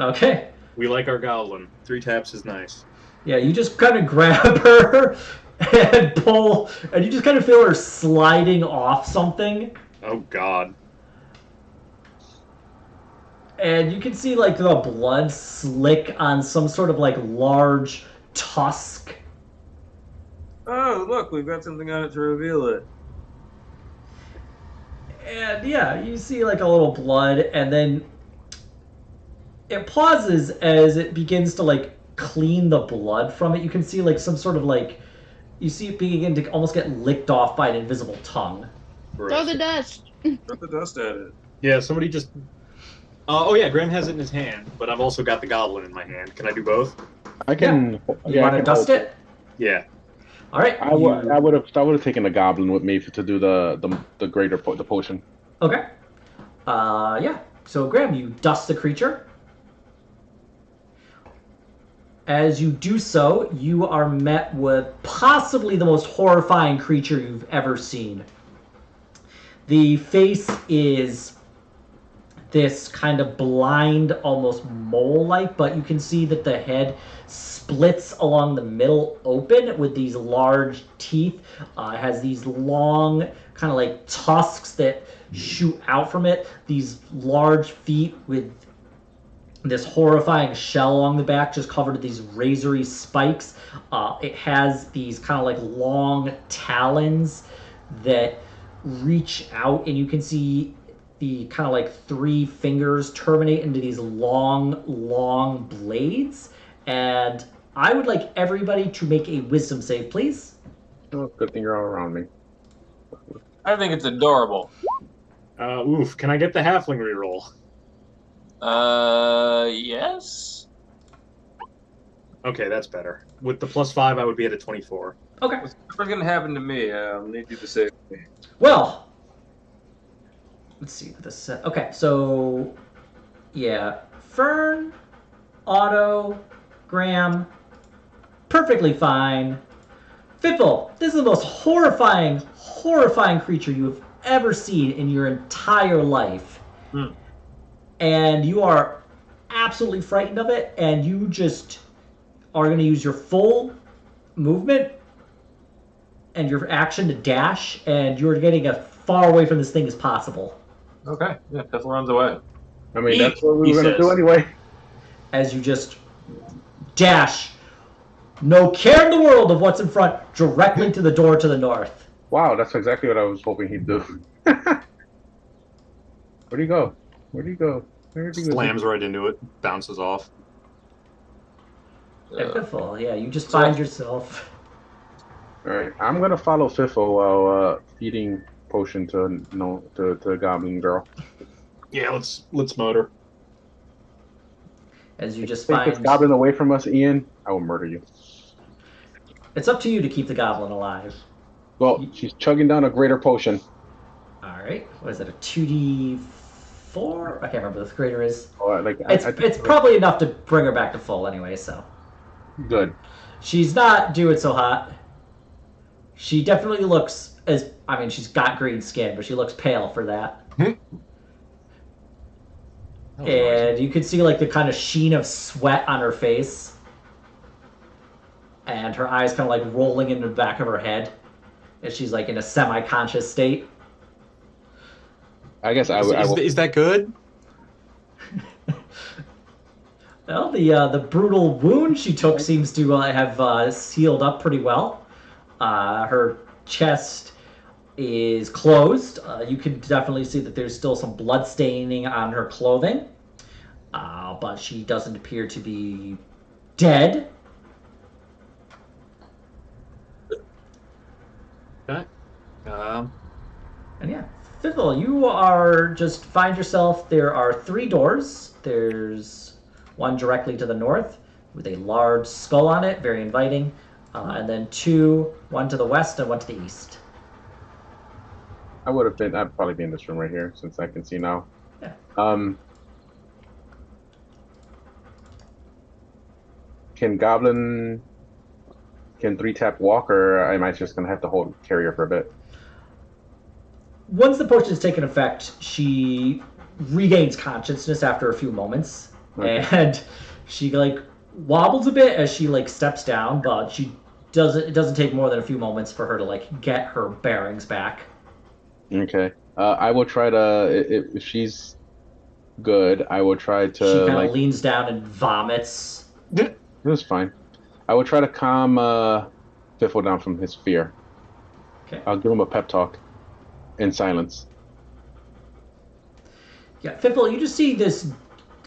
Speaker 1: Okay.
Speaker 2: we like our goblin. 3 taps is nice.
Speaker 1: Yeah, you just kind of grab her and pull, and you just kind of feel her sliding off something.
Speaker 2: Oh God.
Speaker 1: And you can see like the blood slick on some sort of like large tusk.
Speaker 3: Oh, look, we've got something on it to reveal it.
Speaker 1: And yeah, you see like a little blood, and then it pauses as it begins to like clean the blood from it. You can see like some sort of like, you see it begin to almost get licked off by an invisible tongue.
Speaker 5: Throw the dust.
Speaker 3: Throw the dust at it.
Speaker 2: Yeah, somebody just. Oh yeah, Graham has it in his hand, but I've also got the goblin in my hand. Can I do both?
Speaker 4: I can.
Speaker 1: You
Speaker 4: I
Speaker 1: want to
Speaker 4: can
Speaker 1: dust
Speaker 4: hold-
Speaker 1: it?
Speaker 2: Yeah.
Speaker 1: All right.
Speaker 4: I would have taken the goblin with me to do the greater the potion.
Speaker 1: Okay. Yeah. So Graham, you dust the creature. As you do so, you are met with possibly the most horrifying creature you've ever seen. The face is this kind of blind, almost mole-like, but you can see that the head splits along the middle open with these large teeth. It has these long, kind of like tusks that shoot out from it. These large feet with this horrifying shell along the back, just covered with these razory spikes. It has these kind of like long talons that reach out, and you can see the kind of like 3 fingers terminate into these long blades. And I would like everybody to make a wisdom save, please.
Speaker 4: Oh, good thing you're all around me.
Speaker 3: I think it's adorable.
Speaker 2: Oof. Can I get the halfling reroll?
Speaker 3: Yes?
Speaker 2: Okay, that's better. With the +5, I would be at a 24.
Speaker 1: Okay.
Speaker 3: What's going to happen to me? I'll need you to save me.
Speaker 1: Well, let's see what this says. Okay, so yeah, Fern, Otto, Graham, perfectly fine. Fiffle, this is the most horrifying creature you have ever seen in your entire life. And you are absolutely frightened of it, and you just are going to use your full movement and your action to dash, and you're getting as far away from this thing as possible.
Speaker 2: Okay. Yeah, Piffle runs away.
Speaker 4: I mean, that's what we were going to do anyway.
Speaker 1: As you just dash, no care in the world of what's in front, directly to the door to the north.
Speaker 4: Wow, that's exactly what I was hoping he'd do. Where'd he go? Where'd he go?
Speaker 2: Slams right into it, bounces off.
Speaker 1: Piffle, yeah, you just find yourself.
Speaker 4: Alright, I'm going to follow Fiffle while feeding potion to Goblin Girl.
Speaker 2: Yeah, let's motor.
Speaker 1: As you just
Speaker 4: Take this
Speaker 1: find...
Speaker 4: goblin away from us, Ian, I will murder you.
Speaker 1: It's up to you to keep the goblin alive.
Speaker 4: Well, she's chugging down a greater potion.
Speaker 1: Alright, what is it, a 2d4? I can't remember what the greater is.
Speaker 4: Oh,
Speaker 1: It's probably enough to bring her back to full anyway, so.
Speaker 4: Good.
Speaker 1: She's not doing so hot. She definitely looks she's got green skin, but she looks pale for that. And you can see like the kind of sheen of sweat on her face. And her eyes kind of like rolling into the back of her head as she's like in a semi-conscious state.
Speaker 4: I guess
Speaker 2: Is that good?
Speaker 1: Well, the brutal wound she took seems to have sealed up pretty well. Her chest is closed. You can definitely see that there's still some blood staining on her clothing. But she doesn't appear to be dead.
Speaker 2: Okay.
Speaker 1: And yeah, Fizzle, you are just find yourself. There are 3 doors. There's one directly to the north with a large skull on it, very inviting. And then 2, one to the west and one to the east.
Speaker 4: I'd probably be in this room right here since I can see now.
Speaker 1: Yeah.
Speaker 4: Can 3-tap walk, or am I just gonna have to carry her for a bit?
Speaker 1: Once the potion has taken effect, she regains consciousness after a few moments, and she like wobbles a bit as she like steps down, but it doesn't take more than a few moments for her to like get her bearings back.
Speaker 4: Okay. I will try to, if she's good, I will try to.
Speaker 1: She kind of leans down and vomits.
Speaker 4: That's fine. I will try to calm Fiffle down from his fear.
Speaker 1: Okay.
Speaker 4: I'll give him a pep talk in silence.
Speaker 1: Yeah, Fiffle, you just see this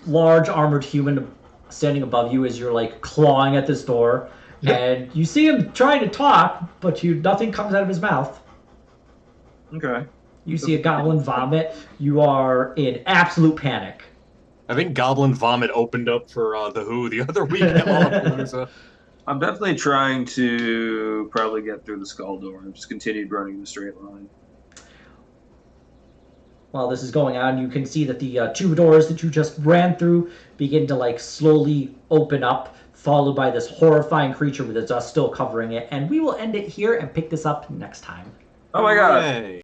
Speaker 1: large armored human standing above you as you're like clawing at this door, and you see him trying to talk, but nothing comes out of his mouth.
Speaker 2: Okay.
Speaker 1: You see a goblin vomit. You are in absolute panic.
Speaker 2: I think Goblin Vomit opened up for The Who the other week at Lollapalooza.
Speaker 7: I'm definitely trying to probably get through the skull door and just continued running in a straight line.
Speaker 1: While this is going on, you can see that the 2 doors that you just ran through begin to like slowly open up, followed by this horrifying creature with its dust still covering it. And we will end it here and pick this up next time.
Speaker 7: Oh my god!
Speaker 2: Hey.